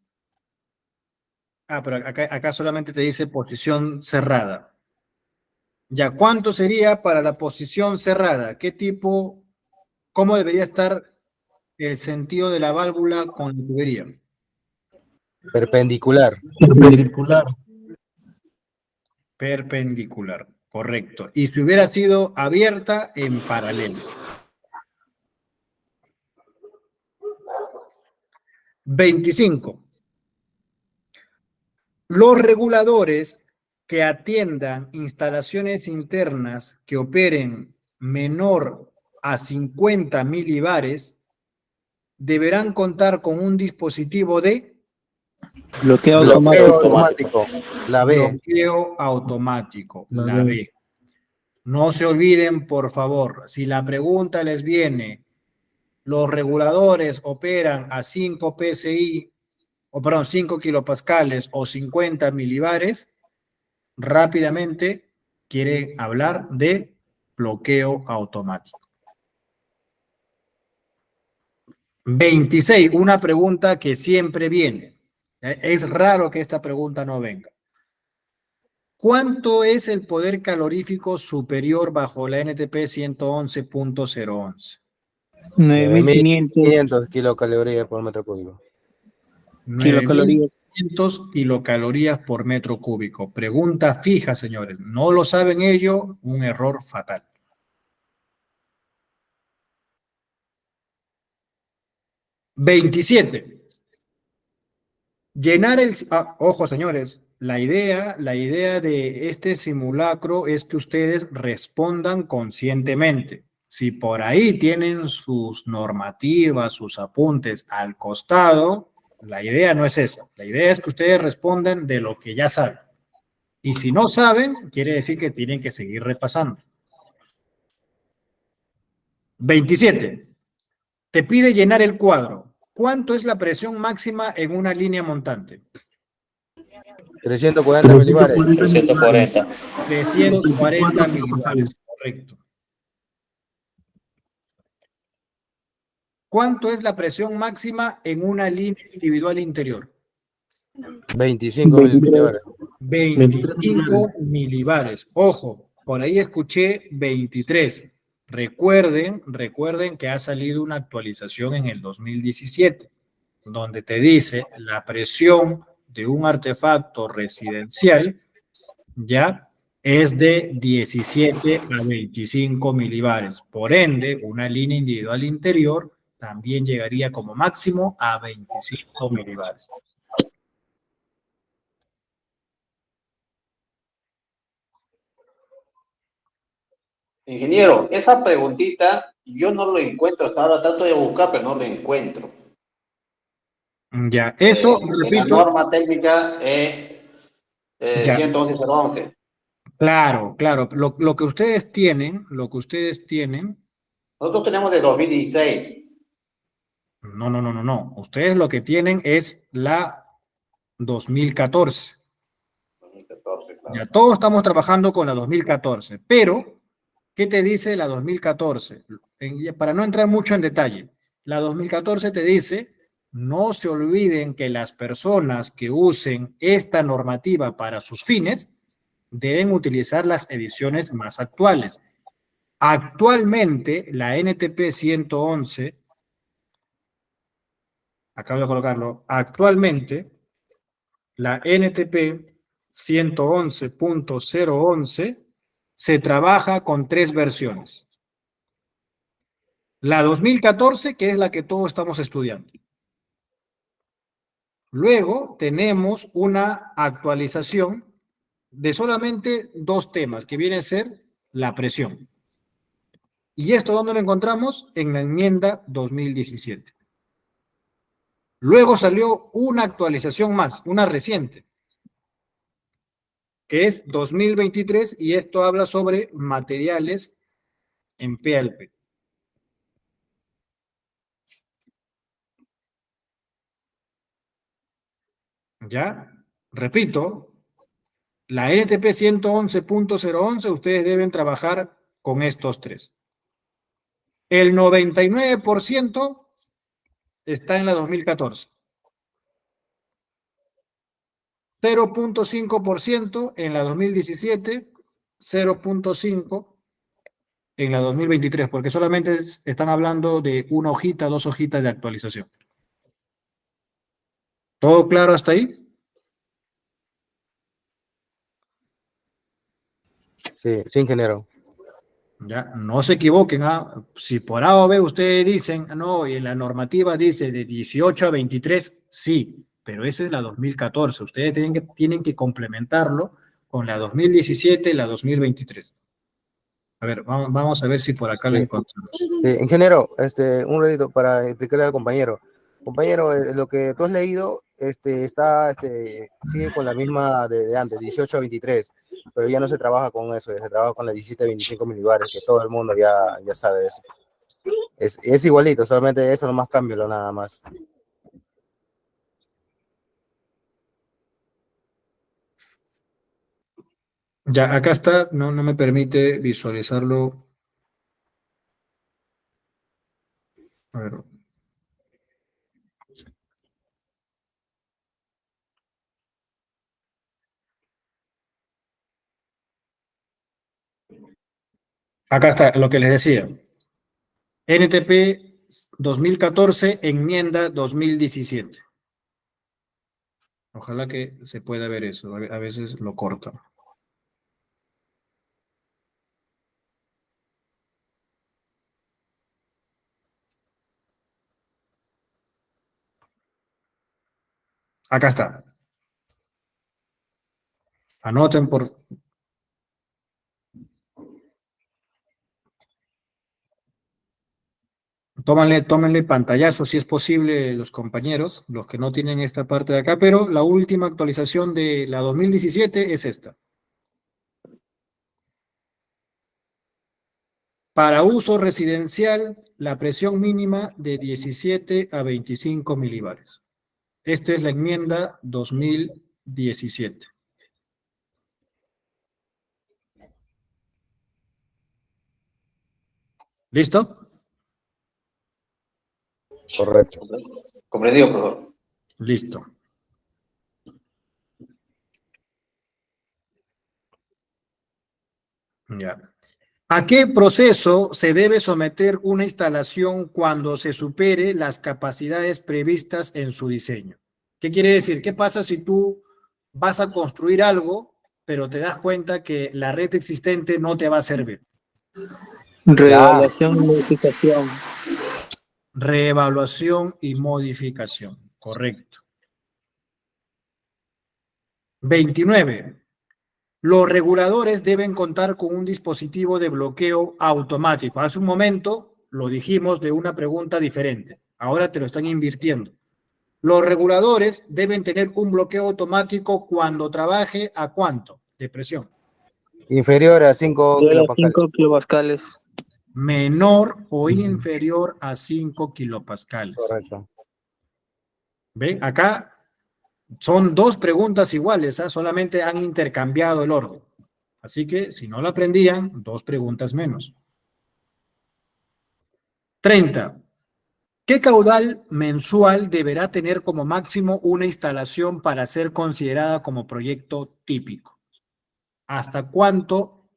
Pero acá solamente te dice posición cerrada. Ya, ¿cuánto sería para la posición cerrada? ¿Qué tipo, cómo debería estar el sentido de la válvula con la tubería? Perpendicular. Perpendicular. Perpendicular, correcto. Y si hubiera sido abierta, en paralelo. 25. Los reguladores que atiendan instalaciones internas que operen menor a 50 milibares deberán contar con un dispositivo de bloqueo Bloqueo automático. automático. La B. bloqueo automático, la B. No se olviden, por favor, si la pregunta les viene, los reguladores operan a 5 PSI, o perdón, 5 kilopascales o 50 milibares, rápidamente quiere hablar de bloqueo automático. 26, una pregunta que siempre viene. Es raro que esta pregunta no venga. ¿Cuánto es el poder calorífico superior bajo la NTP 111.011? 9500 500 kilocalorías por metro cúbico. kilocalorías. 9.500 kilocalorías por metro cúbico. Pregunta fija, señores. No lo saben ellos, un error fatal. ¡27! Llenar el... ojo, señores. la idea de este simulacro es que ustedes respondan conscientemente. Si por ahí tienen sus normativas, sus apuntes al costado, la idea no es esa. La idea es que ustedes respondan de lo que ya saben. Y si no saben, quiere decir que tienen que seguir repasando. 27. Te pide llenar el cuadro. ¿Cuánto es la presión máxima en una línea montante? 340 milibares. 340. 340 milibares, correcto. ¿Cuánto es la presión máxima en una línea individual interior? 25 milibares. 25 milibares. Ojo, por ahí escuché 23. Recuerden que ha salido una actualización en el 2017, donde te dice la presión de un artefacto residencial, ya, es de 17 a 25 milibares. Por ende, una línea individual interior también llegaría como máximo a 25 milibares. Ingeniero, esa preguntita yo no lo encuentro hasta ahora, trato de buscar, pero no lo encuentro. Ya, eso, En la repito, norma técnica ya, 111.011. claro, lo que ustedes tienen, Nosotros tenemos de 2016. no, ustedes lo que tienen es la 2014. 2014, claro. Ya todos estamos trabajando con la 2014, pero ¿qué te dice la 2014? Para no entrar mucho en detalle, la 2014 te dice, no se olviden que las personas que usen esta normativa para sus fines deben utilizar las ediciones más actuales. Actualmente, la NTP 111, acabo de colocarlo, actualmente, la NTP 111.011 se trabaja con 3 versiones. La 2014, que es la que todos estamos estudiando. Luego tenemos una actualización de solamente 2 temas, que viene a ser la presión. ¿Y esto dónde lo encontramos? En la enmienda 2017. Luego salió una actualización más, una reciente, que es 2023, y esto habla sobre materiales en PLP. ¿Ya? Repito, la NTP 111.011, ustedes deben trabajar con estos 3. El 99% está en la 2014. 0.5% en la 2017, 0.5% en la 2023, porque solamente están hablando de una hojita, 2 hojitas de actualización. ¿Todo claro hasta ahí? Sí, sí, ingeniero. Ya, no se equivoquen, si por A o B ustedes dicen, no, y en la normativa dice de 18 a 23, sí, pero esa es la 2014. Ustedes tienen que complementarlo con la 2017 y la 2023. A ver, vamos a ver si por acá lo Sí. encontramos. Sí, ingeniero, un ratito para explicarle al compañero. Compañero, lo que tú has leído sigue con la misma de antes, 18 a 23, pero ya no se trabaja con eso, se trabaja con la 17 a 25 milibares, que todo el mundo ya sabe eso. Es igualito, solamente eso nomás cambia, nada más. Ya, acá está, no me permite visualizarlo. A ver. Acá está lo que les decía. NTP 2014, enmienda 2017. Ojalá que se pueda ver eso. A veces lo corto. Acá está. Anoten por... Tómenle pantallazo si es posible los compañeros, los que no tienen esta parte de acá, pero la última actualización de la 2017 es esta. Para uso residencial, la presión mínima de 17 a 25 milibares. Esta es la enmienda 2017. ¿Listo? Correcto. Comprendido, profesor. Listo. Ya. ¿A qué proceso se debe someter una instalación cuando se supere las capacidades previstas en su diseño? ¿Qué quiere decir? ¿Qué pasa si tú vas a construir algo, pero te das cuenta que la red existente no te va a servir? Reevaluación y modificación. Reevaluación y modificación. Correcto. 29. Los reguladores deben contar con un dispositivo de bloqueo automático. Hace un momento lo dijimos de una pregunta diferente. Ahora te lo están invirtiendo. Los reguladores deben tener un bloqueo automático cuando trabaje ¿a cuánto? De presión. Inferior a 5 De kilopascales. 5 kilopascales. Menor o inferior a 5 kilopascales. Correcto. ¿Ven? Acá son dos preguntas iguales, ¿eh? Solamente han intercambiado el orden. Así que si no lo aprendían, dos preguntas menos. 30. ¿Qué caudal mensual deberá tener como máximo una instalación para ser considerada como proyecto típico? ¿Hasta cuánto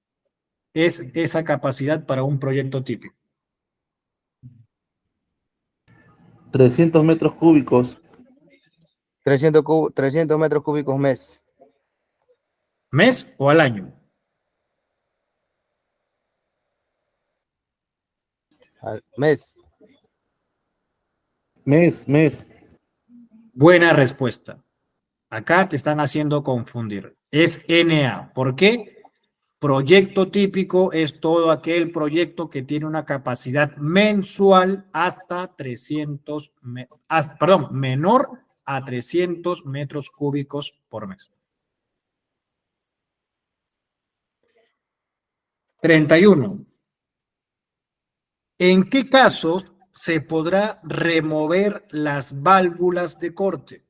es esa capacidad para un proyecto típico? 300 metros cúbicos. 300 metros cúbicos mes. ¿Mes o al año? Al mes. Mes. Buena respuesta. Acá te están haciendo confundir. Es NA. ¿Por qué? Proyecto típico es todo aquel proyecto que tiene una capacidad mensual hasta 300, menor a 300 metros cúbicos por mes. 31. ¿En qué casos se podrá remover las válvulas de corte?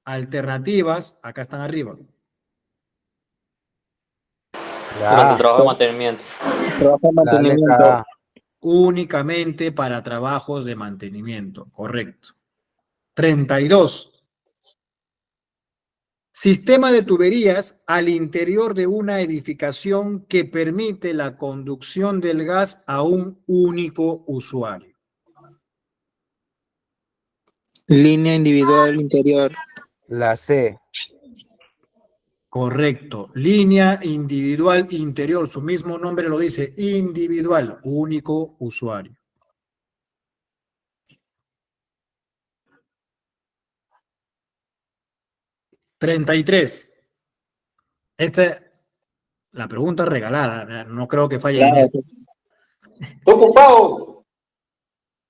Alternativas, acá están arriba. Durante el trabajo de mantenimiento. Trabajo de La mantenimiento. letra A. Únicamente para trabajos de mantenimiento, correcto. 32. Sistema de tuberías al interior de una edificación que permite la conducción del gas a un único usuario. Línea individual interior. La C. Correcto. Línea individual interior. Su mismo nombre lo dice. Individual. Único usuario. (33) La pregunta regalada. No creo que falle en esto. ¡Estoy ocupado!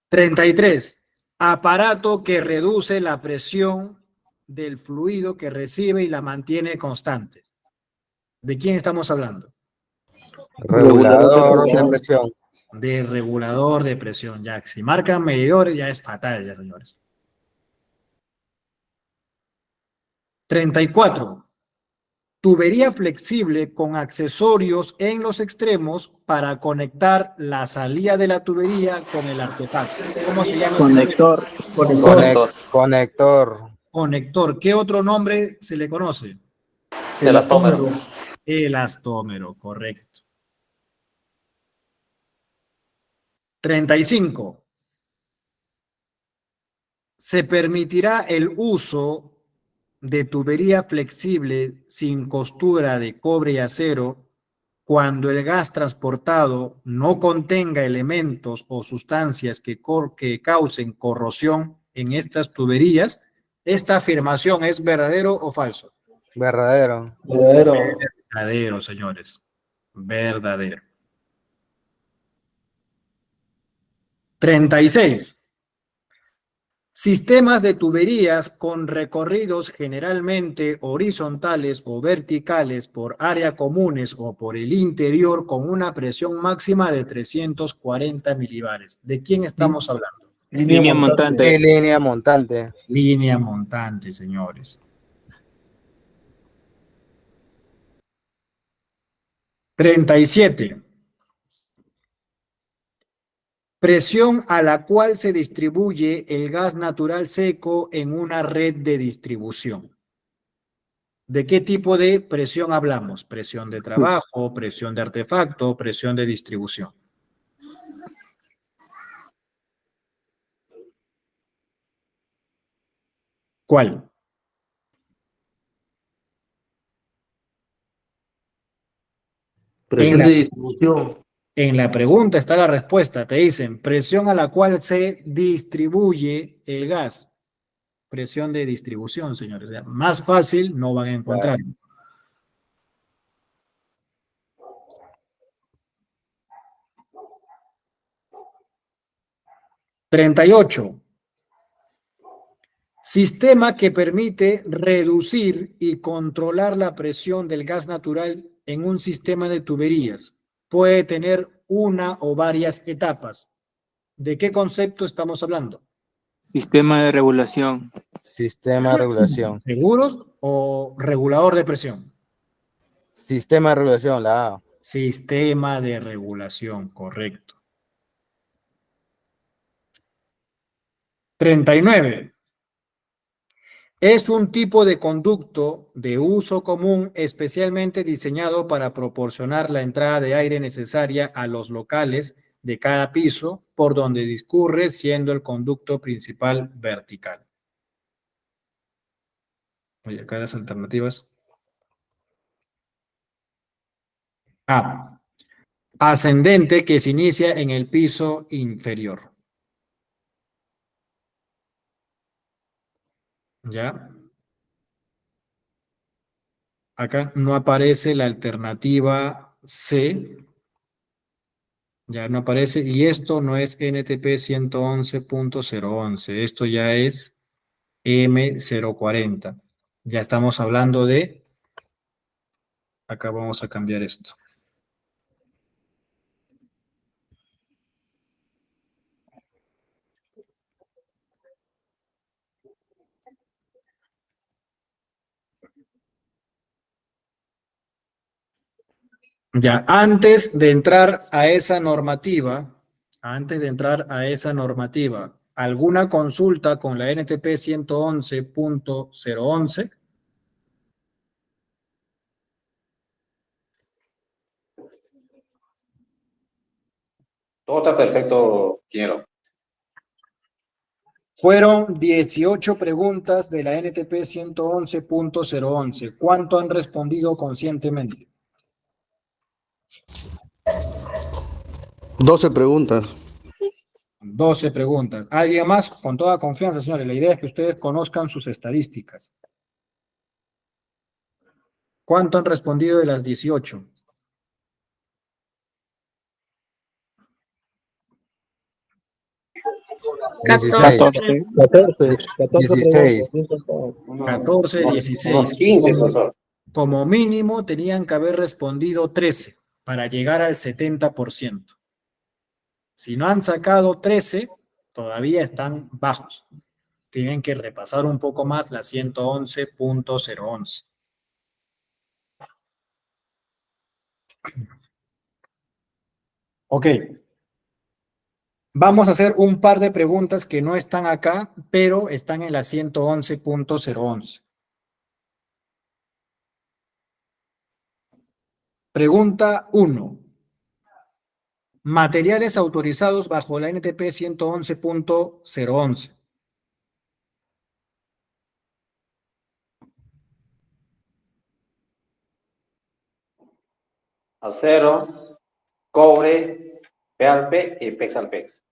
33. Aparato que reduce la presión del fluido que recibe y la mantiene constante. ¿De quién estamos hablando? Regulador de presión. De regulador de presión. Ya, si marcan medidores ya es fatal, ya, señores. 34. Tubería flexible con accesorios en los extremos para conectar la salida de la tubería con el artefacto. ¿Cómo se llama? Conector. Conector. Conector. ¿Qué otro nombre se le conoce? Elastómero. Elastómero, correcto. 35. Se permitirá el uso de tubería flexible sin costura de cobre y acero cuando el gas transportado no contenga elementos o sustancias que causen corrosión en estas tuberías. ¿Esta afirmación es verdadero o falso? Verdadero. Verdadero. Verdadero, señores. Verdadero. 36. Sistemas de tuberías con recorridos generalmente horizontales o verticales por área comunes o por el interior con una presión máxima de 340 milibares. ¿De quién estamos hablando? Línea montante. ¿Qué línea montante? Línea montante, señores. 37. Presión a la cual se distribuye el gas natural seco en una red de distribución. ¿De qué tipo de presión hablamos? Presión de trabajo, presión de artefacto, presión de distribución. ¿Cuál? Presión de distribución. En la pregunta está la respuesta. Te dicen presión a la cual se distribuye el gas. Presión de distribución, señores. O sea, más fácil no van a encontrar. Claro. 38. Sistema que permite reducir y controlar la presión del gas natural en un sistema de tuberías. Puede tener una o varias etapas. ¿De qué concepto estamos hablando? Sistema de regulación. Sistema de regulación. ¿Seguros o regulador de presión? Sistema de regulación, la A. Sistema de regulación, correcto. 39. Es un tipo de conducto de uso común especialmente diseñado para proporcionar la entrada de aire necesaria a los locales de cada piso por donde discurre, siendo el conducto principal vertical. Oye, acá las alternativas. A. Ascendente, que se inicia en el piso inferior. ¿Ya? Acá no aparece la alternativa C. Ya no aparece. Y esto no es NTP 111.011. Esto ya es M040. Ya estamos hablando de... Acá vamos a cambiar esto. Ya, antes de entrar a esa normativa, ¿alguna consulta con la NTP 111.011? Todo está perfecto, ingeniero. Fueron 18 preguntas de la NTP 111.011. ¿Cuánto han respondido conscientemente? 12 preguntas. 12 preguntas. ¿Alguien más? Con toda confianza, señores. La idea es que ustedes conozcan sus estadísticas. ¿Cuánto han respondido de las 18? Catorce. 14, 16. 15, profesor. Como mínimo tenían que haber respondido 13 para llegar al 70%. Si no han sacado 13, todavía están bajos. Tienen que repasar un poco más la 111.011. Ok. Vamos a hacer un par de preguntas que no están acá, pero están en la 111.011. Pregunta 1. Materiales autorizados bajo la NTP 111.011. Acero, cobre, PALP y PEX-ALPEX.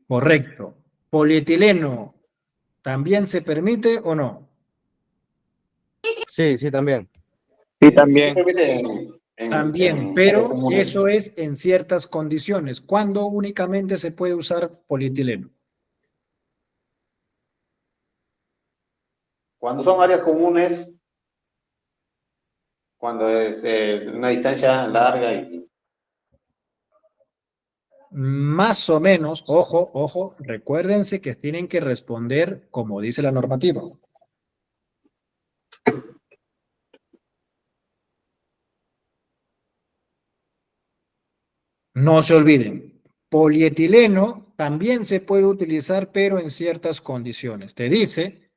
Correcto. Polietileno, ¿También se permite o no? Sí, sí, también. Sí, también. También, pero eso es en ciertas condiciones. ¿Cuándo únicamente se puede usar polietileno? Cuando son áreas comunes, cuando es una distancia larga y Más o menos, ojo, ojo, recuérdense que tienen que responder como dice la normativa. No se olviden, polietileno también se puede utilizar, pero en ciertas condiciones. Te dice,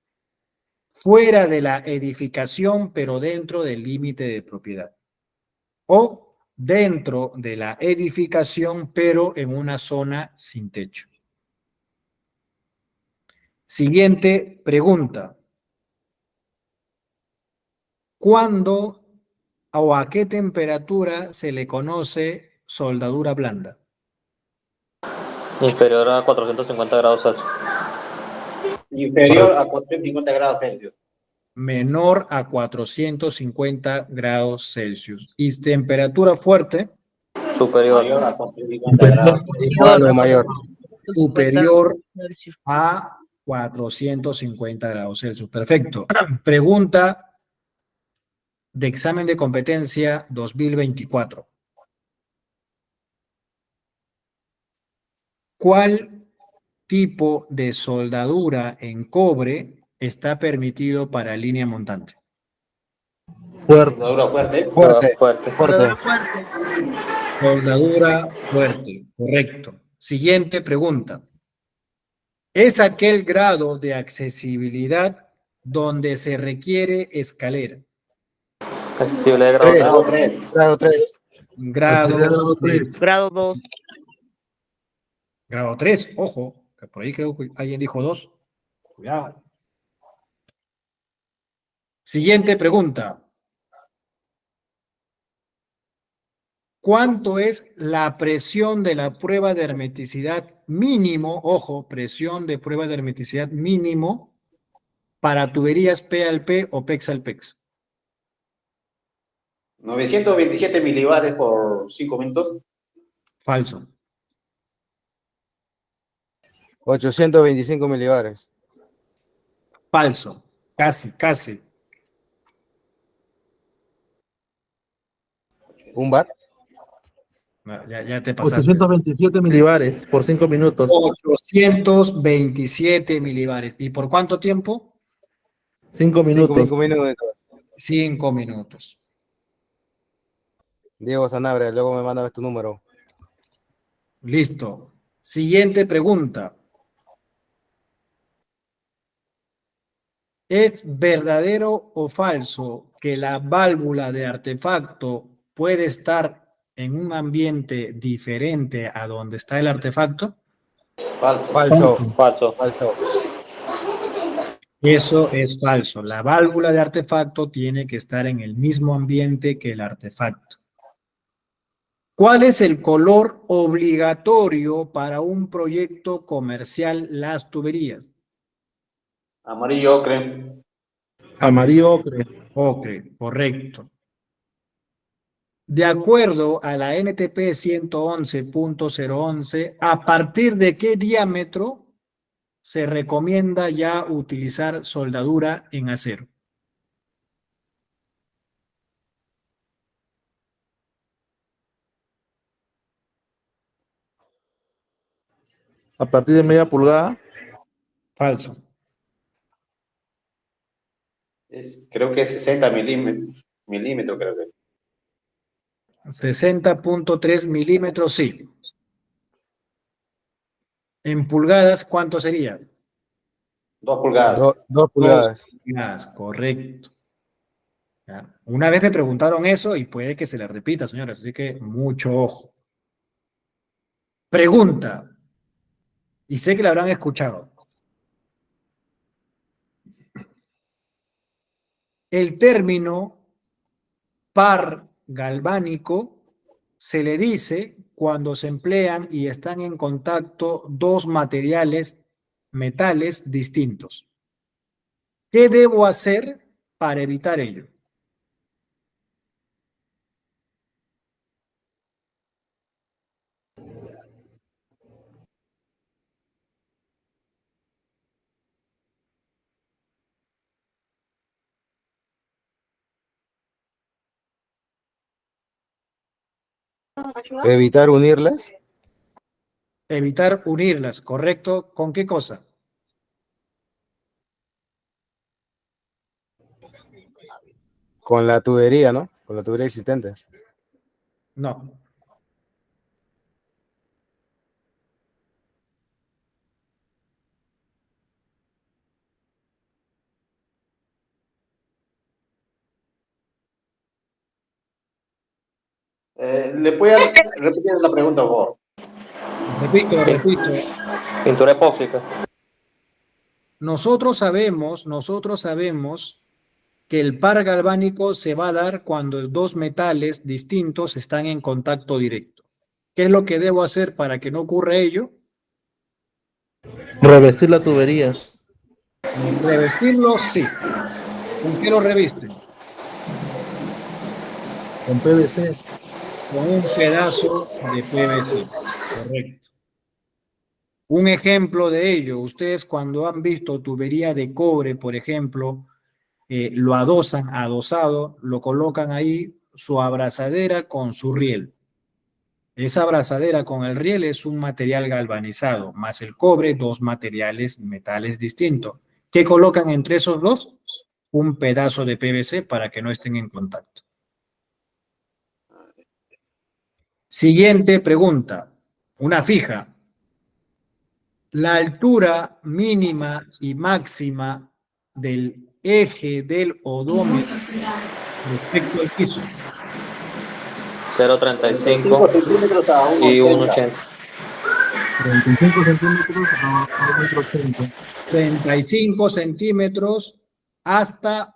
fuera de la edificación, pero dentro del límite de propiedad. O dentro de la edificación, pero en una zona sin techo. Siguiente pregunta. ¿Cuándo o a qué temperatura se le conoce soldadura blanda? Inferior a 450 grados Celsius. inferior a 450 grados Celsius. Menor a 450 grados Celsius. ¿Y temperatura fuerte? Superior. Mayor a 450 grados. Igual o mayor. Superior a 450 grados Celsius. Perfecto. Pregunta de examen de competencia 2024. ¿Cuál tipo de soldadura en cobre está permitido para línea montante? Fuerte. Soldadura fuerte. Fuerte. Fuerte. Fuerte. Soldadura fuerte, correcto. Siguiente pregunta. Es aquel grado de accesibilidad donde se requiere escalera. Accesible de grado 3. Grado 3. Grado 3. Grado 3. Grado 2. Grado 3, ojo, que por ahí creo que alguien dijo 2. Cuidado. Siguiente pregunta. ¿Cuánto es la presión de la prueba de hermeticidad mínimo? Ojo, presión de prueba de hermeticidad mínimo para tuberías P al P o PEX al PEX. 927 milibares por 5 minutos. Falso. 825 milibares. Falso. Casi, casi. ¿Un bar? No, ya te pasaste. 827 milibares por 5 minutos. 827 milibares. ¿Y por cuánto tiempo? 5 minutos. 5 minutos. 5 minutos. Diego Sanabria, luego me mandas tu número. Listo. Siguiente pregunta. ¿Es verdadero o falso que la válvula de artefacto puede estar en un ambiente diferente a donde está el artefacto? Falso. Falso. Falso. Eso es falso. La válvula de artefacto tiene que estar en el mismo ambiente que el artefacto. ¿Cuál es el color obligatorio para un proyecto comercial Las Tuberías? Amarillo ocre. Amarillo ocre. Ocre, correcto. De acuerdo a la NTP 111.011, ¿a partir de qué diámetro se recomienda ya utilizar soldadura en acero? A partir de media pulgada. Falso. Creo que es 60 milímetros, creo que. 60.3 milímetros, sí. En pulgadas, ¿cuánto sería? 2 pulgadas. 2 pulgadas. 2 pulgadas, correcto. Ya. Una vez me preguntaron eso y puede que se le repita, señores, así que mucho ojo. Pregunta, y sé que la habrán escuchado. El término par galvánico se le dice cuando se emplean y están en contacto dos metales distintos. ¿Qué debo hacer para evitar ello? Evitar unirlas Evitar unirlas, ¿correcto? ¿Con qué cosa? con la tubería, ¿no? Con la tubería existente. No. ¿Le puede repetir la pregunta, por favor? Repito. Pintura epóxica. Nosotros sabemos que el par galvánico se va a dar cuando dos metales distintos están en contacto directo. ¿Qué es lo que debo hacer para que no ocurra ello? Revestir la tubería. Revestirlo, sí. ¿Con qué lo revisten? Con PVC. Con un pedazo de PVC. Correcto. Un ejemplo de ello, ustedes cuando han visto tubería de cobre, por ejemplo, lo adosan, adosado, lo colocan ahí, su abrazadera con su riel. Esa abrazadera con el riel es un material galvanizado, más el cobre, dos metales distintos. ¿Qué colocan entre esos dos? Un pedazo de PVC para que no estén en contacto. Siguiente pregunta, una fija. La altura mínima y máxima del eje del odómetro respecto al piso. 0.35 centímetros a y 1,80. 35 centímetros a 1,80 m. 35 centímetros hasta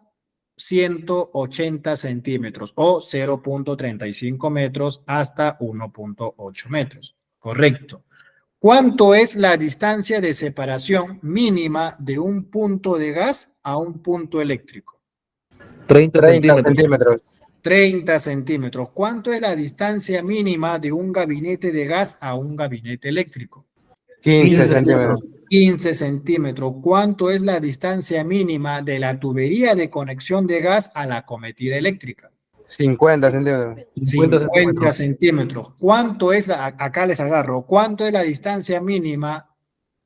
180 centímetros o 0.35 metros hasta 1.8 metros. Correcto. ¿Cuánto es la distancia de separación mínima de un punto de gas a un punto eléctrico? 30 centímetros. 30 centímetros. ¿Cuánto es la distancia mínima de un gabinete de gas a un gabinete eléctrico? 15 centímetros. 15 centímetros. ¿Cuánto es la distancia mínima de la tubería de conexión de gas a la cometida eléctrica? 50 centímetros. 50 centímetros. ¿Cuánto es, acá les agarro, cuánto es la distancia mínima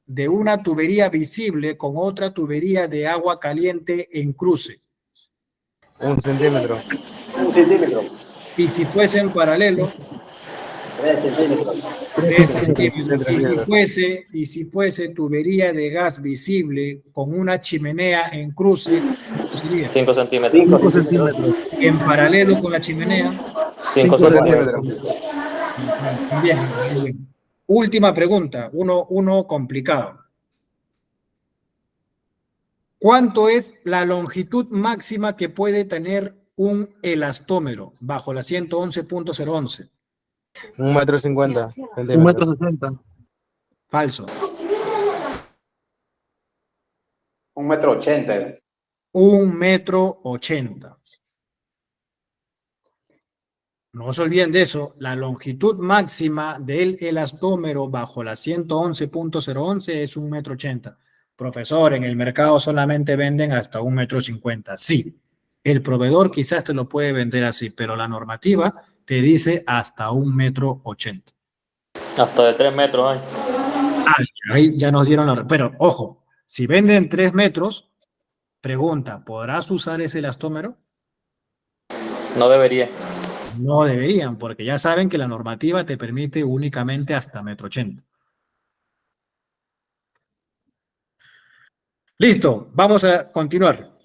de una tubería visible con otra tubería de agua caliente en cruce? 1 centímetro. 1 centímetro. Y si fuese en paralelo, 3 centímetros. 3 centímetros. Y si fuese tubería de gas visible con una chimenea en cruce, ¿cuánto sería? 5 centímetros. 5 centímetros. Y en paralelo con la chimenea, 5 centímetros. Bien, bien. Última pregunta, uno complicado. ¿Cuánto es la longitud máxima que puede tener un elastómero bajo la 111.011? 1,50 m. 1,60 m. Falso. 1,80 m. 1,80 m. No se olviden de eso. La longitud máxima del elastómero bajo la 111.011 es 1,80 m. Profesor, en el mercado solamente venden hasta 1,50 m. Sí, el proveedor quizás te lo puede vender así, pero la normativa te dice hasta 1,80 m. Hasta de 3 metros hay. Ahí ya nos dieron la... Pero, ojo, si venden 3 metros, pregunta, ¿podrás usar ese elastómero? No debería. No deberían, porque ya saben que la normativa te permite únicamente hasta 1,80 m. Listo, vamos a continuar.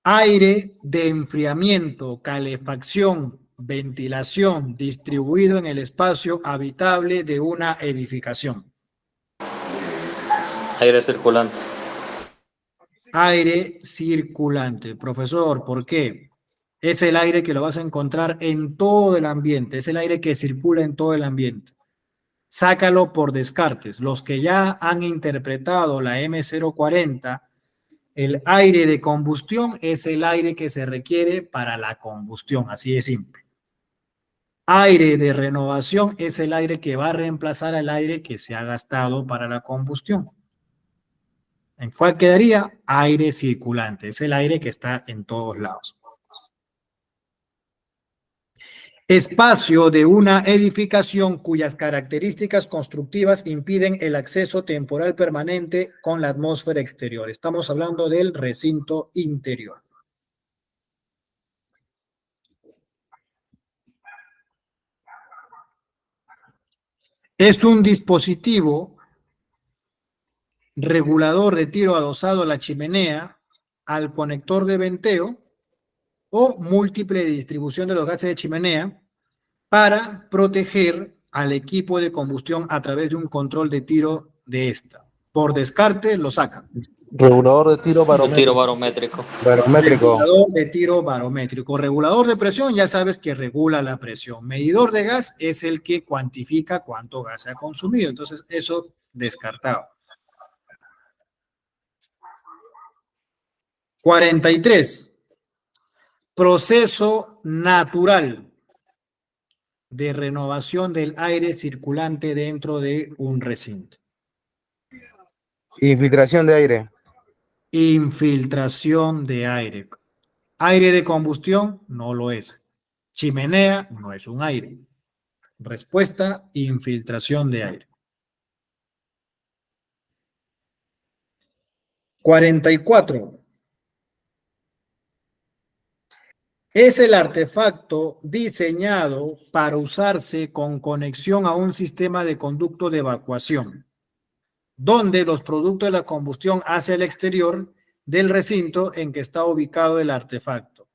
Aire de enfriamiento, calefacción, ventilación distribuido en el espacio habitable de una edificación. Aire circulante. Aire circulante. Profesor, ¿por qué? Es el aire que lo vas a encontrar en todo el ambiente, es el aire que circula en todo el ambiente. Sácalo por descartes. Los que ya han interpretado la M040 El aire de combustión es el aire que se requiere para la combustión, así de simple. Aire de renovación es el aire que va a reemplazar al aire que se ha gastado para la combustión. ¿En cuál quedaría? Aire circulante, es el aire que está en todos lados. Espacio de una edificación cuyas características constructivas impiden el acceso temporal permanente con la atmósfera exterior. Estamos hablando del recinto interior. Es un dispositivo regulador de tiro adosado a la chimenea, al conector de venteo o múltiple de distribución de los gases de chimenea para proteger al equipo de combustión a través de un control de tiro de esta. Por descarte lo sacan. Regulador de tiro Un tiro barométrico. barométrico. Regulador de tiro barométrico. Regulador de presión, ya sabes que regula la presión. Medidor de gas es el que cuantifica cuánto gas se ha consumido. Entonces, eso descartado. 43. Proceso natural de renovación del aire circulante dentro de un recinto. Infiltración de aire. Infiltración de aire. Aire de combustión no lo es. Chimenea no es un aire. Respuesta, infiltración de aire. 44. Es el artefacto diseñado para usarse con conexión a un sistema de conducto de evacuación, donde los productos de la combustión hacia el exterior del recinto en que está ubicado el artefacto.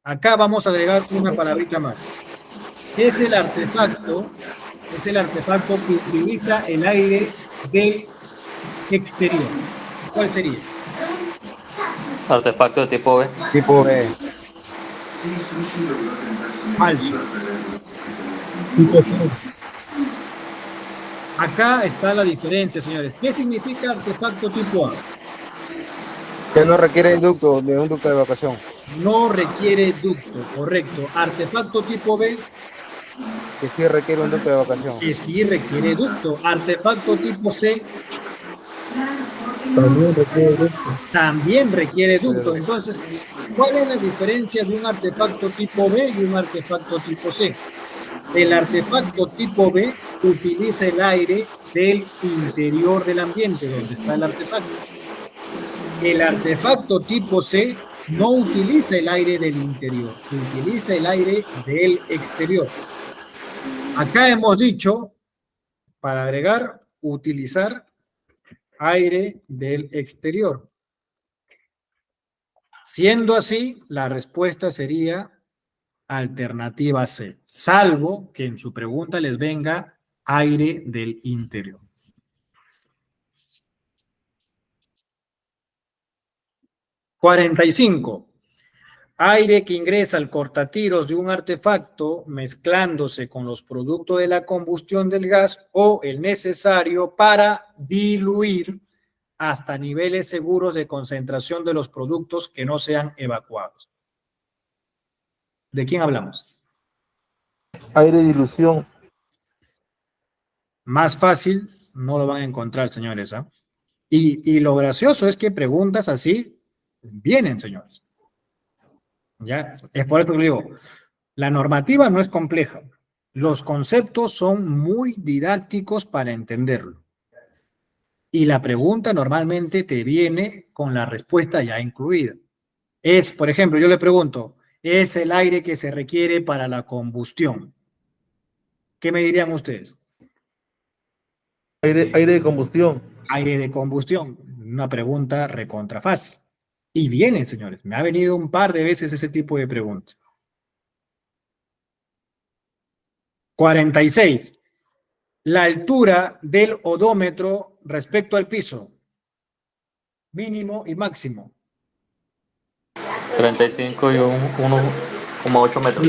Acá vamos a agregar una palabrita más. Es el artefacto que utiliza el aire del exterior. ¿Cuál sería? Artefacto de tipo B. Tipo B. Falso. Acá está la diferencia, señores. ¿Qué significa artefacto tipo A? Que no requiere ducto, de un ducto de evacuación. No requiere ducto, correcto. Artefacto tipo B. Que sí requiere un ducto de evacuación. Que sí requiere ducto. Artefacto tipo C. También requiere ducto. Entonces, ¿cuál es la diferencia de un artefacto tipo B y un artefacto tipo C? El artefacto tipo B utiliza el aire del interior del ambiente, donde está el artefacto. El artefacto tipo C no utiliza el aire del interior, utiliza el aire del exterior. Acá hemos dicho, para agregar, utilizar aire del exterior. Siendo así, la respuesta sería alternativa C, salvo que en su pregunta les venga aire del interior. (45) Aire que ingresa al cortatiros de un artefacto mezclándose con los productos de la combustión del gas o el necesario para diluir hasta niveles seguros de concentración de los productos que no sean evacuados. ¿De quién hablamos? Aire de dilución. Más fácil no lo van a encontrar, señores. ¿Eh? Y lo gracioso es que preguntas así vienen, señores. ¿Ya? Es por eso que digo, la normativa no es compleja. Los conceptos son muy didácticos para entenderlo. Y la pregunta normalmente te viene con la respuesta ya incluida. Es, por ejemplo, yo le pregunto, ¿es el aire que se requiere para la combustión? ¿Qué me dirían ustedes? Aire de combustión. Aire de combustión. Una pregunta recontra fácil. Y vienen, señores. Me ha venido un par de veces ese tipo de preguntas. 46. La altura del odómetro respecto al piso. Mínimo y máximo. 35 y 1,8 metros.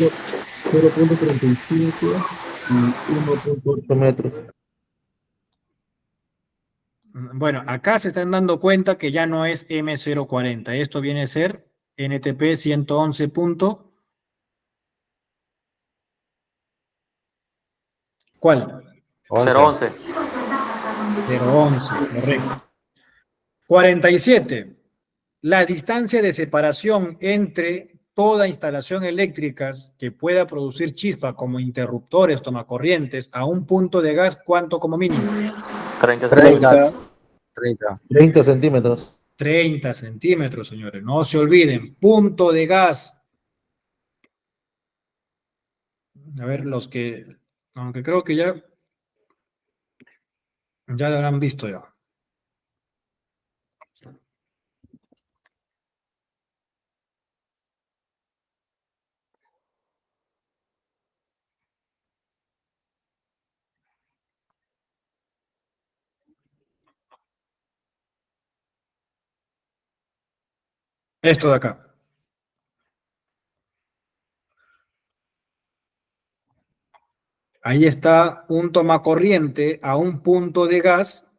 0.35 y 1.8 metros. Bueno, acá se están dando cuenta que ya no es M040. Esto viene a ser NTP 111 punto. ¿Cuál? 011. 011, correcto. 47. La distancia de separación entre toda instalación eléctrica que pueda producir chispa como interruptores, tomacorrientes, a un punto de gas, ¿cuánto como mínimo? 30 30, centímetros. 30. 30 centímetros. 30 centímetros, señores. No se olviden. Punto de gas. A ver, los que, aunque creo que ya lo habrán visto ya. Esto de acá. Ahí está un tomacorriente a un punto de gas,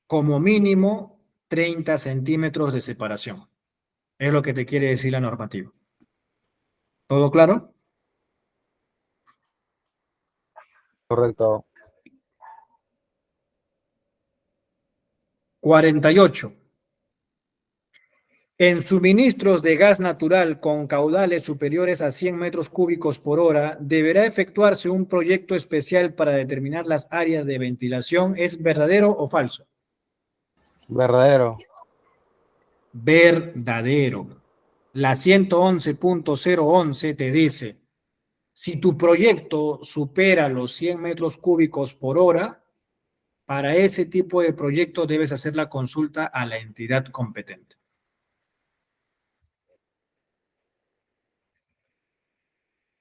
como mínimo 30 centímetros de separación. Es lo que te quiere decir la normativa. ¿Todo claro? Correcto. 48. En suministros de gas natural con caudales superiores a 100 metros cúbicos por hora, deberá efectuarse un proyecto especial para determinar las áreas de ventilación. ¿Es verdadero o falso? Verdadero. Verdadero. La 111.011 te dice, si tu proyecto supera los 100 metros cúbicos por hora, para ese tipo de proyecto debes hacer la consulta a la entidad competente.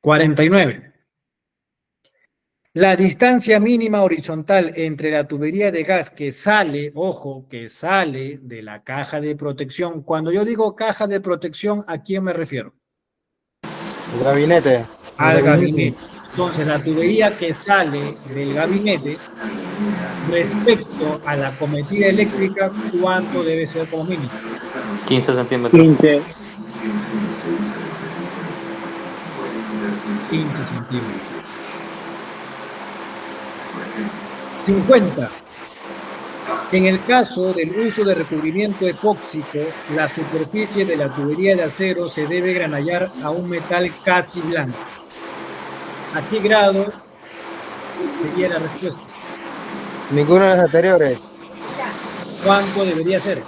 49. La distancia mínima horizontal entre la tubería de gas que sale, ojo, que sale de la caja de protección. Cuando yo digo caja de protección, ¿a quién me refiero? El gabinete. Al gabinete. Entonces, la tubería que sale del gabinete respecto a la cometida eléctrica, ¿cuánto debe ser como mínimo? 15 centímetros. 15 centímetros. 50. En el caso del uso de recubrimiento epóxico, la superficie de la tubería de acero se debe granallar a un metal casi blanco. ¿A qué grado sería la respuesta? Ninguno de los anteriores. ¿Cuánto debería ser?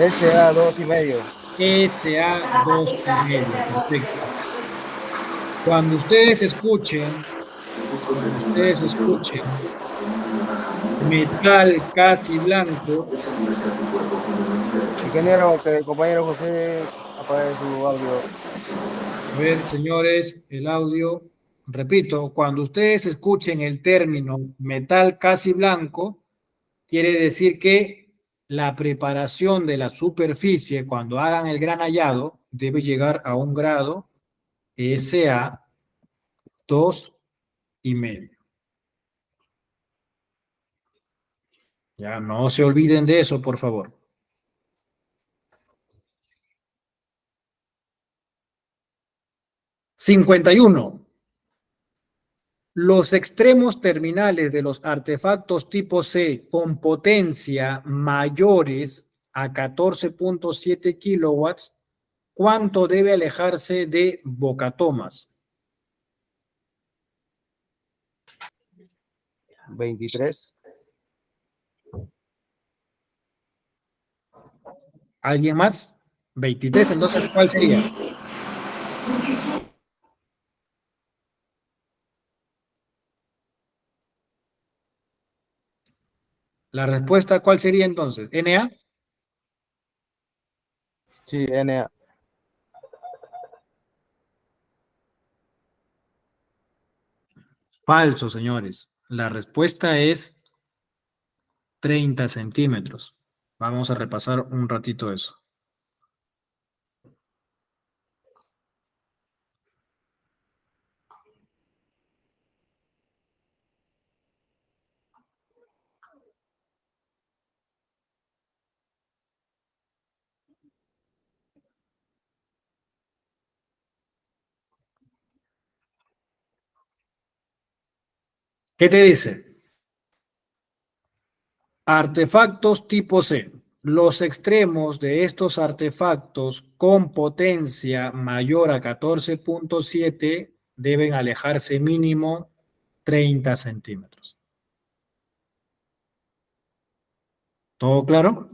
SA 2,5. SA 2,5. Perfecto. Cuando ustedes escuchen metal casi blanco, Ingeniero, que el compañero José apague su audio. a ver, señores, el audio, repito, cuando ustedes escuchen el término metal casi blanco, quiere decir que la preparación de la superficie cuando hagan el granallado debe llegar a un grado SA 2,5. Ya no se olviden de eso, por favor. 51. Los extremos terminales de los artefactos tipo C con potencia mayores a 14.7 kilowatts, ¿cuánto debe alejarse de bocatomas? 23. ¿Alguien más? 23, entonces, ¿cuál sería? La respuesta, ¿cuál sería entonces? ¿NA? Sí, NA. Falso, señores. La respuesta es 30 centímetros. Vamos a repasar un ratito eso. ¿Qué te dice? Artefactos tipo C. Los extremos de estos artefactos con potencia mayor a 14.7 deben alejarse mínimo 30 centímetros. ¿Todo claro?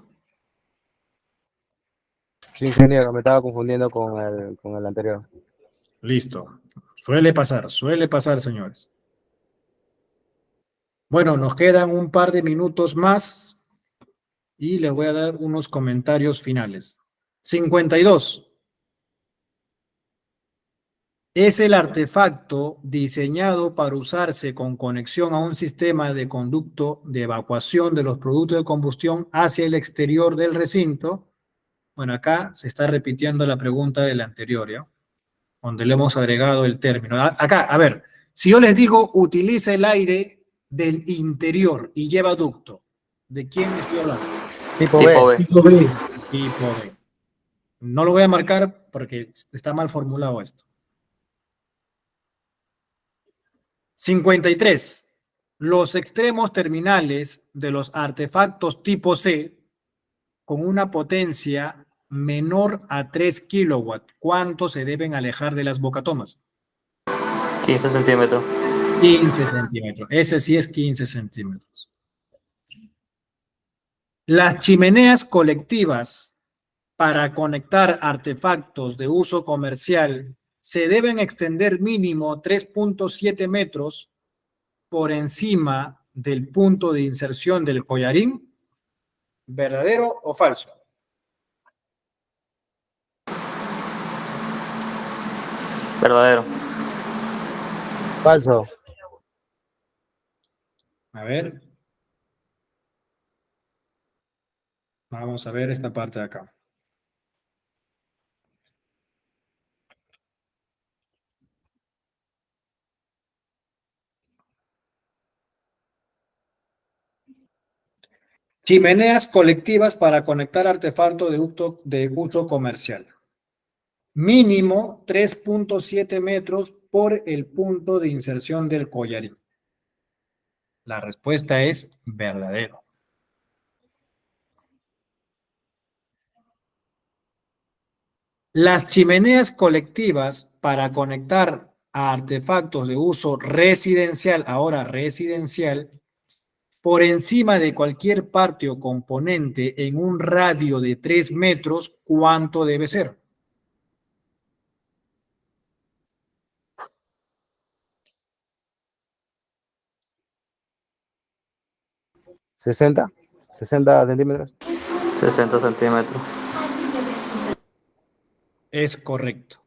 Sí, ingeniero, me estaba confundiendo con el anterior. Listo. Suele pasar, señores. Bueno, nos quedan un par de minutos más y les voy a dar unos comentarios finales. 52. Es el artefacto diseñado para usarse con conexión a un sistema de conducto de evacuación de los productos de combustión hacia el exterior del recinto. Bueno, acá se está repitiendo la pregunta del anterior, ¿ya? Donde le hemos agregado el término. Acá, a ver, si yo les digo utiliza el aire del interior y lleva ducto, ¿de quién estoy hablando? Tipo Tipo B. B. Tipo B. Tipo B. No lo voy a marcar porque está mal formulado esto. 53. Los extremos terminales de los artefactos tipo C con una potencia menor a 3 kilowatts, ¿cuánto se deben alejar de las bocatomas? 15 centímetros. 15 centímetros. Ese sí es 15 centímetros. Las chimeneas colectivas para conectar artefactos de uso comercial se deben extender mínimo 3.7 metros por encima del punto de inserción del collarín. ¿Verdadero o falso? Verdadero. Falso. A ver. Vamos a ver esta parte de acá. Chimeneas colectivas para conectar artefactos de uso comercial. Mínimo 3.7 metros por el punto de inserción del collarín. La respuesta es verdadero. Las chimeneas colectivas para conectar a artefactos de uso residencial, ahora residencial, por encima de cualquier parte o componente en un radio de 3 metros, ¿cuánto debe ser? ¿60? ¿60 centímetros? 60 centímetros. Es correcto.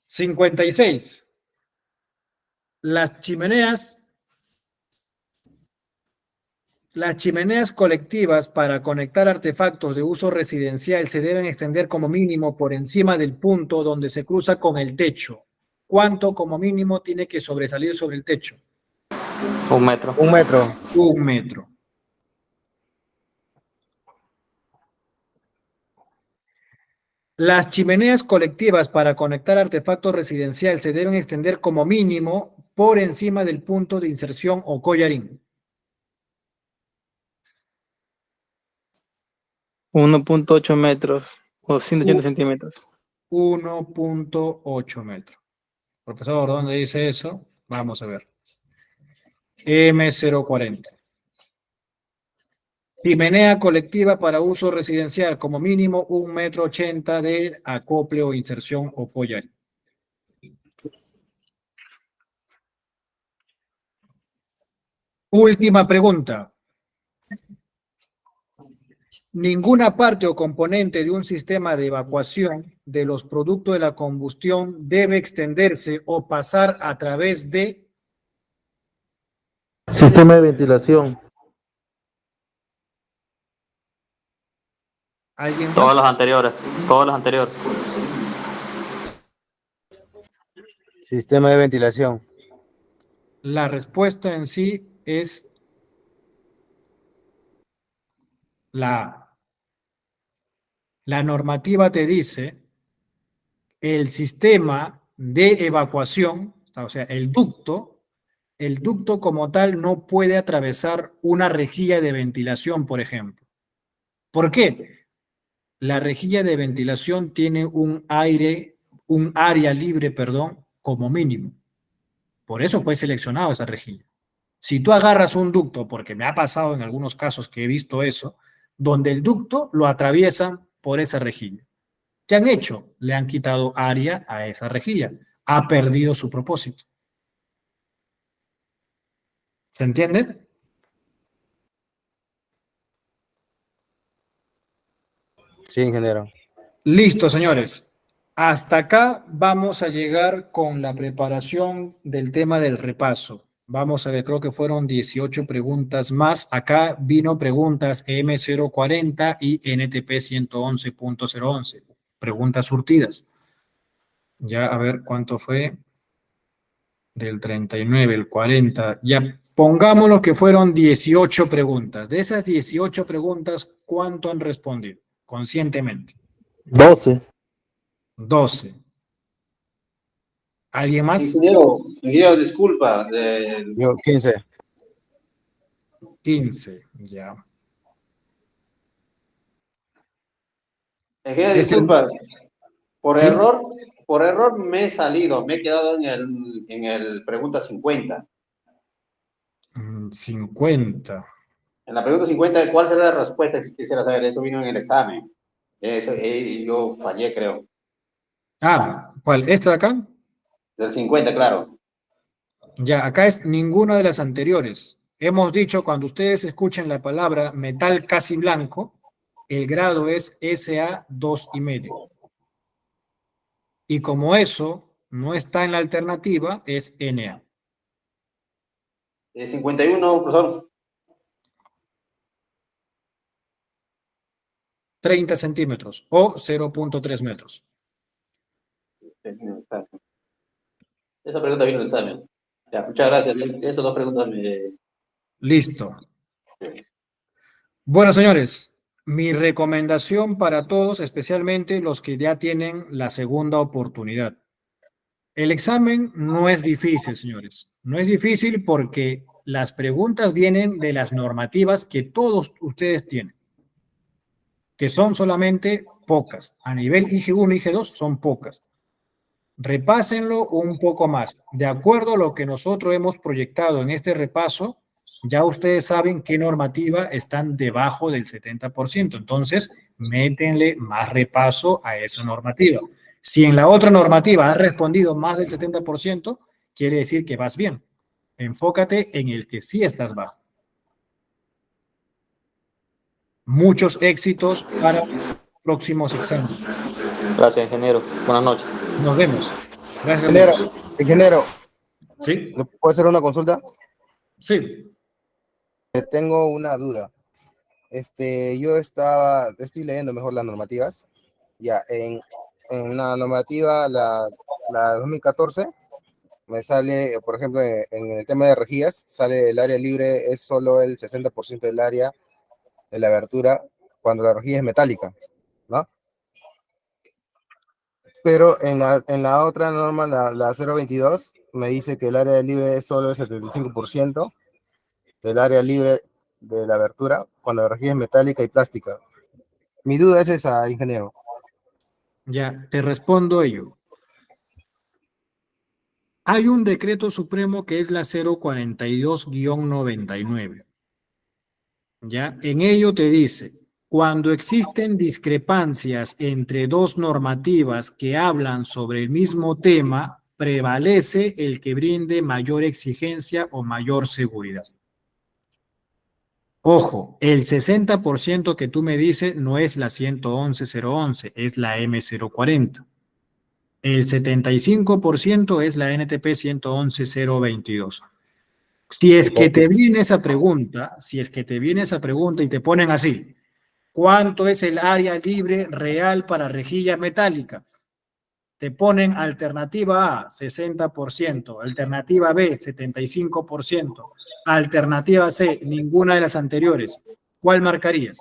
(56) Las chimeneas colectivas para conectar artefactos de uso residencial se deben extender como mínimo por encima del punto donde se cruza con el techo. ¿Cuánto como mínimo tiene que sobresalir sobre el techo? 1 metro. 1 metro. 1 metro. Las chimeneas colectivas para conectar artefactos residencial se deben extender como mínimo por encima del punto de inserción o collarín. 1.8 metros o 180 centímetros. 1.8 metros. Profesor, ¿dónde dice eso? Vamos a ver. M040. Chimenea colectiva para uso residencial, como mínimo 1,80 m de acople o inserción o collarín. Última pregunta. Ninguna parte o componente de un sistema de evacuación de los productos de la combustión debe extenderse o pasar a través de Sistema de ventilación. alguien Todas más. las anteriores. Todas las anteriores. Sistema de ventilación. La respuesta en sí es la A. La normativa te dice el sistema de evacuación, o sea, el ducto como tal no puede atravesar una rejilla de ventilación, por ejemplo. ¿Por qué? La rejilla de ventilación tiene un área libre, perdón, como mínimo. Por eso fue seleccionado esa rejilla. Si tú agarras un ducto, porque me ha pasado en algunos casos que he visto eso, donde el ducto lo atraviesan por esa rejilla. ¿Qué han hecho? Le han quitado área a esa rejilla. Ha perdido su propósito. ¿Se entiende? Sí, ingeniero. Listo, señores. Hasta acá vamos a llegar con la preparación del tema del repaso. Vamos a ver, creo que fueron 18 preguntas más. Acá vino preguntas M040 y NTP 111.011. Preguntas surtidas. Ya, a ver cuánto fue. Del 39, el 40. Ya, pongámoslo que fueron 18 preguntas. De esas 18 preguntas, ¿cuánto han respondido conscientemente? 12. 12. ¿Alguien más? Ingeniero, disculpa. Yo, 15. 15, ya. Ingeniero, disculpa. Por ¿Sí? error me he salido, me he quedado en el pregunta 50. 50. En la pregunta 50, ¿cuál será la respuesta? Si quisiera saber, eso vino en el examen. Eso, yo fallé, creo. Ah, ¿cuál? ¿Esta de acá? Del 50, claro. Ya, acá es ninguna de las anteriores. Hemos dicho, cuando ustedes escuchen la palabra metal casi blanco, el grado es SA 2,5. Y como eso no está en la alternativa, es Na. 51, profesor. 30 centímetros o 0.3 metros. Esa pregunta vino en el examen. Ya, muchas gracias. Esas dos preguntas me... Listo. Bueno, señores, mi recomendación para todos, especialmente los que ya tienen la segunda oportunidad. El examen no es difícil, señores. No es difícil porque las preguntas vienen de las normativas que todos ustedes tienen, que son solamente pocas. A nivel IG1 y IG2 son pocas. Repásenlo un poco más. De acuerdo a lo que nosotros hemos proyectado en este repaso, ya ustedes saben qué normativa están debajo del 70%. Entonces, métenle más repaso a esa normativa. Si en la otra normativa has respondido más del 70%, quiere decir que vas bien. Enfócate en el que sí estás bajo. Muchos éxitos para próximos exámenes. Gracias, ingeniero. Buenas noches. Nos vemos. Gracias. Ingeniero. ¿Sí? ¿Puedo hacer una consulta? Sí. Tengo una duda. Estoy leyendo mejor las normativas. Ya, en una normativa, la 2014, me sale, por ejemplo, en el tema de rejillas, sale el área libre, es solo el 60% del área de la abertura cuando la rejilla es metálica, ¿no? Pero en la otra norma, la 022, me dice que el área libre es solo el 75% del área libre de la abertura cuando la rejilla es metálica y plástica. Mi duda es esa, ingeniero. Ya, te respondo ello. Hay un decreto supremo que es la 042-99. Ya, en ello te dice, cuando existen discrepancias entre dos normativas que hablan sobre el mismo tema, prevalece el que brinde mayor exigencia o mayor seguridad. Ojo, el 60% que tú me dices no es la 111.011, es la M040. El 75% es la NTP 111.022. Si es que te viene esa pregunta, y te ponen así, ¿cuánto es el área libre real para rejilla metálica? Te ponen alternativa A, 60%, alternativa B, 75%, alternativa C, ninguna de las anteriores. ¿Cuál marcarías?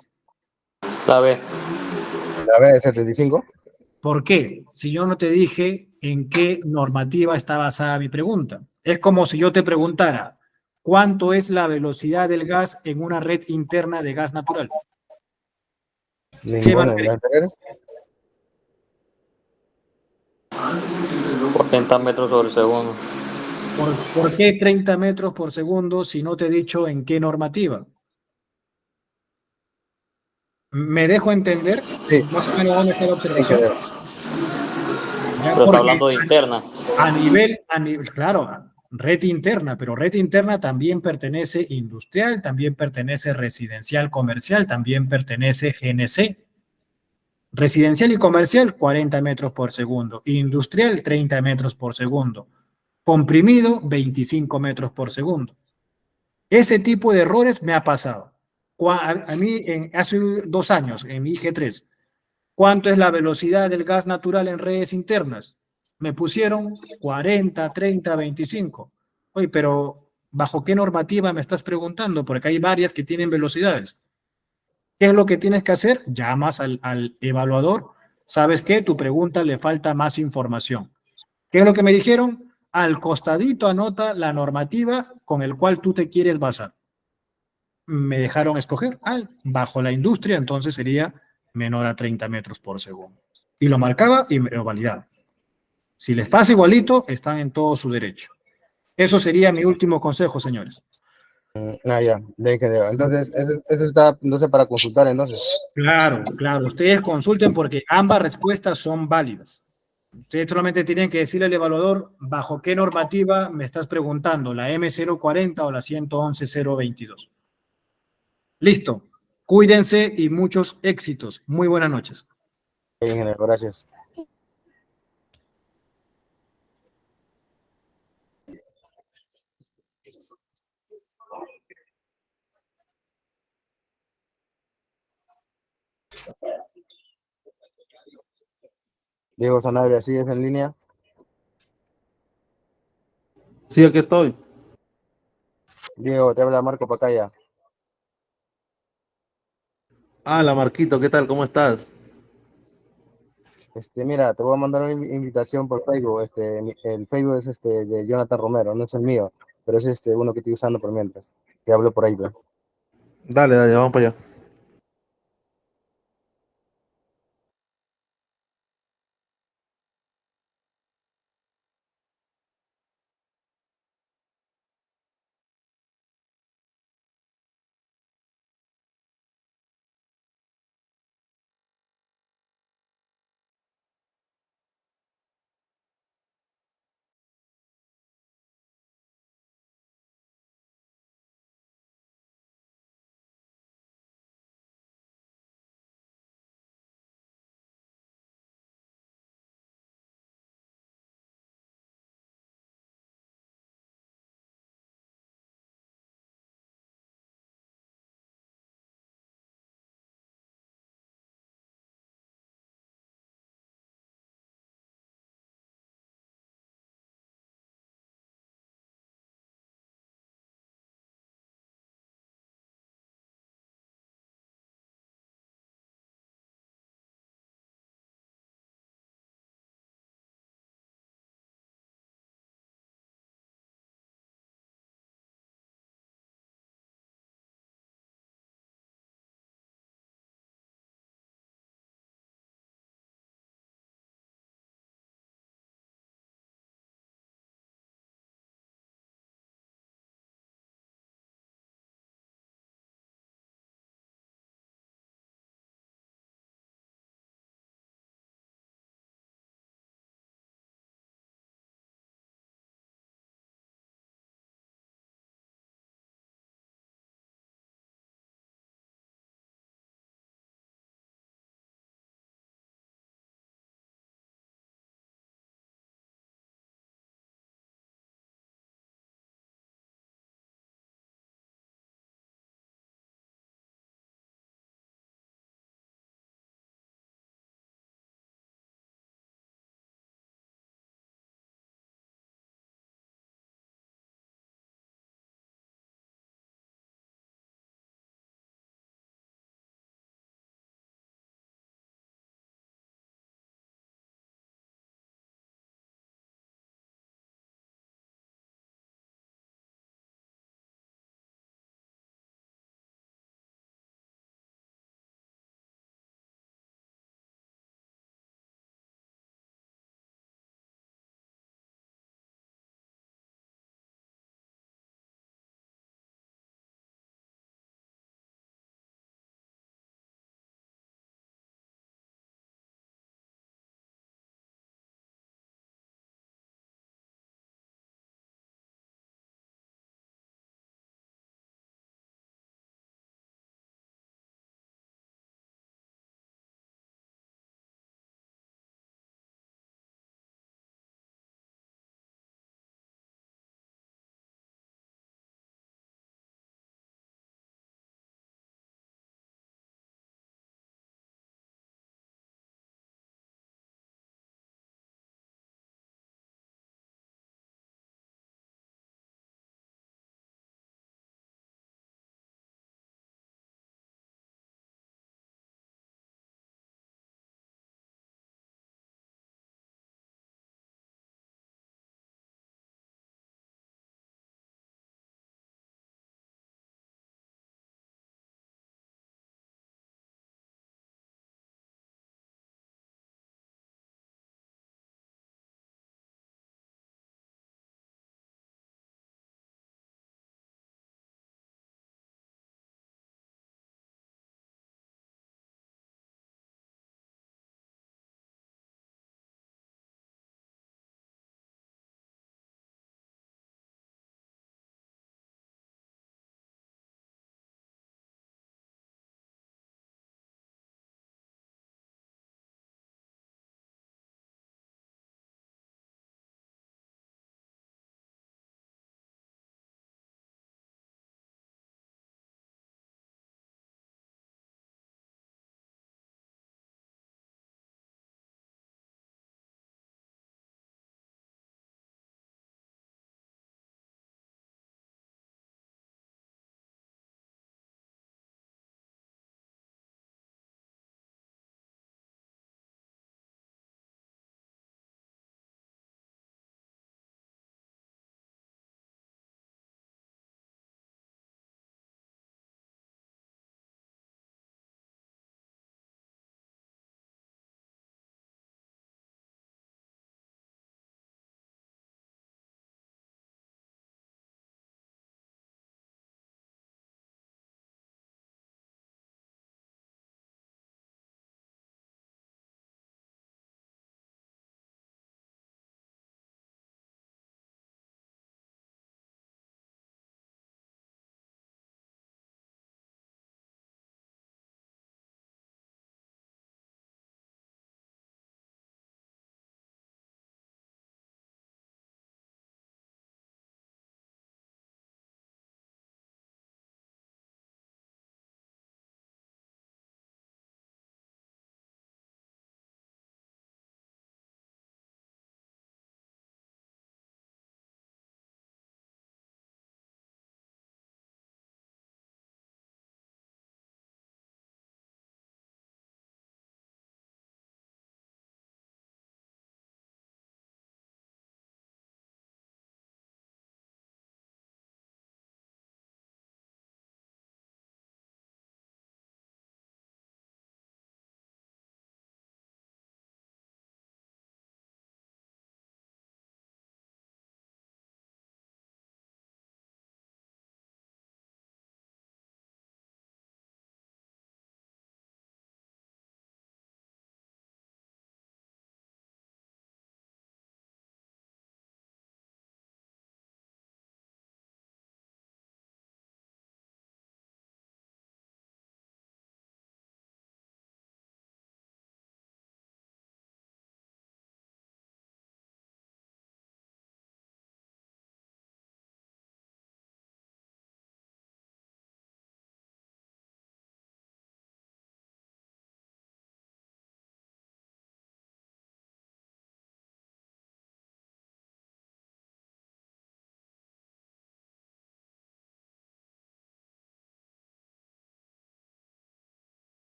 La B. La B de 75. ¿Por qué? Si yo no te dije en qué normativa está basada mi pregunta. Es como si yo te preguntara, ¿cuánto es la velocidad del gas en una red interna de gas natural? Ninguna de las anteriores. 40 metros sobre segundo. ¿Por qué 30 metros por segundo si no te he dicho en qué normativa? ¿Me dejo entender? Sí. Más o menos dónde está la observación. Ya, Pero está porque hablando de interna. a nivel, claro, red interna, pero red interna también pertenece industrial, también pertenece residencial comercial, también pertenece GNC. Residencial y comercial, 40 metros por segundo. Industrial, 30 metros por segundo. Comprimido, 25 metros por segundo. Ese tipo de errores me ha pasado. A mí, hace 2 años, en mi IG3, ¿cuánto es la velocidad del gas natural en redes internas? Me pusieron 40, 30, 25. Oye, pero ¿bajo qué normativa me estás preguntando? Porque hay varias que tienen velocidades. ¿Qué es lo que tienes que hacer? Llamas al evaluador. ¿Sabes qué? Tu pregunta le falta más información. ¿Qué es lo que me dijeron? Al costadito anota la normativa con el cual tú te quieres basar. Me dejaron escoger. Bajo la industria, entonces sería menor a 30 metros por segundo. Y lo marcaba y me lo validaba. Si les pasa igualito, están en todo su derecho. Eso sería mi último consejo, señores. Ya, de ingeniero. Entonces, eso está entonces para consultar, entonces. Claro, claro. Ustedes consulten porque ambas respuestas son válidas. Ustedes solamente tienen que decirle al evaluador bajo qué normativa me estás preguntando, la M040 o la 111022. Listo. Cuídense y muchos éxitos. Muy buenas noches. Ingeniero, gracias. Diego Sanabria, ¿sigues en línea? Sí, aquí estoy. Diego, te habla Marco Pacaya. La Marquito, ¿qué tal? ¿Cómo estás? Mira, te voy a mandar una invitación por Facebook. El Facebook es de Jonathan Romero, no es el mío, pero es uno que estoy usando por mientras. Te hablo por ahí, ¿no? Dale, vamos para allá.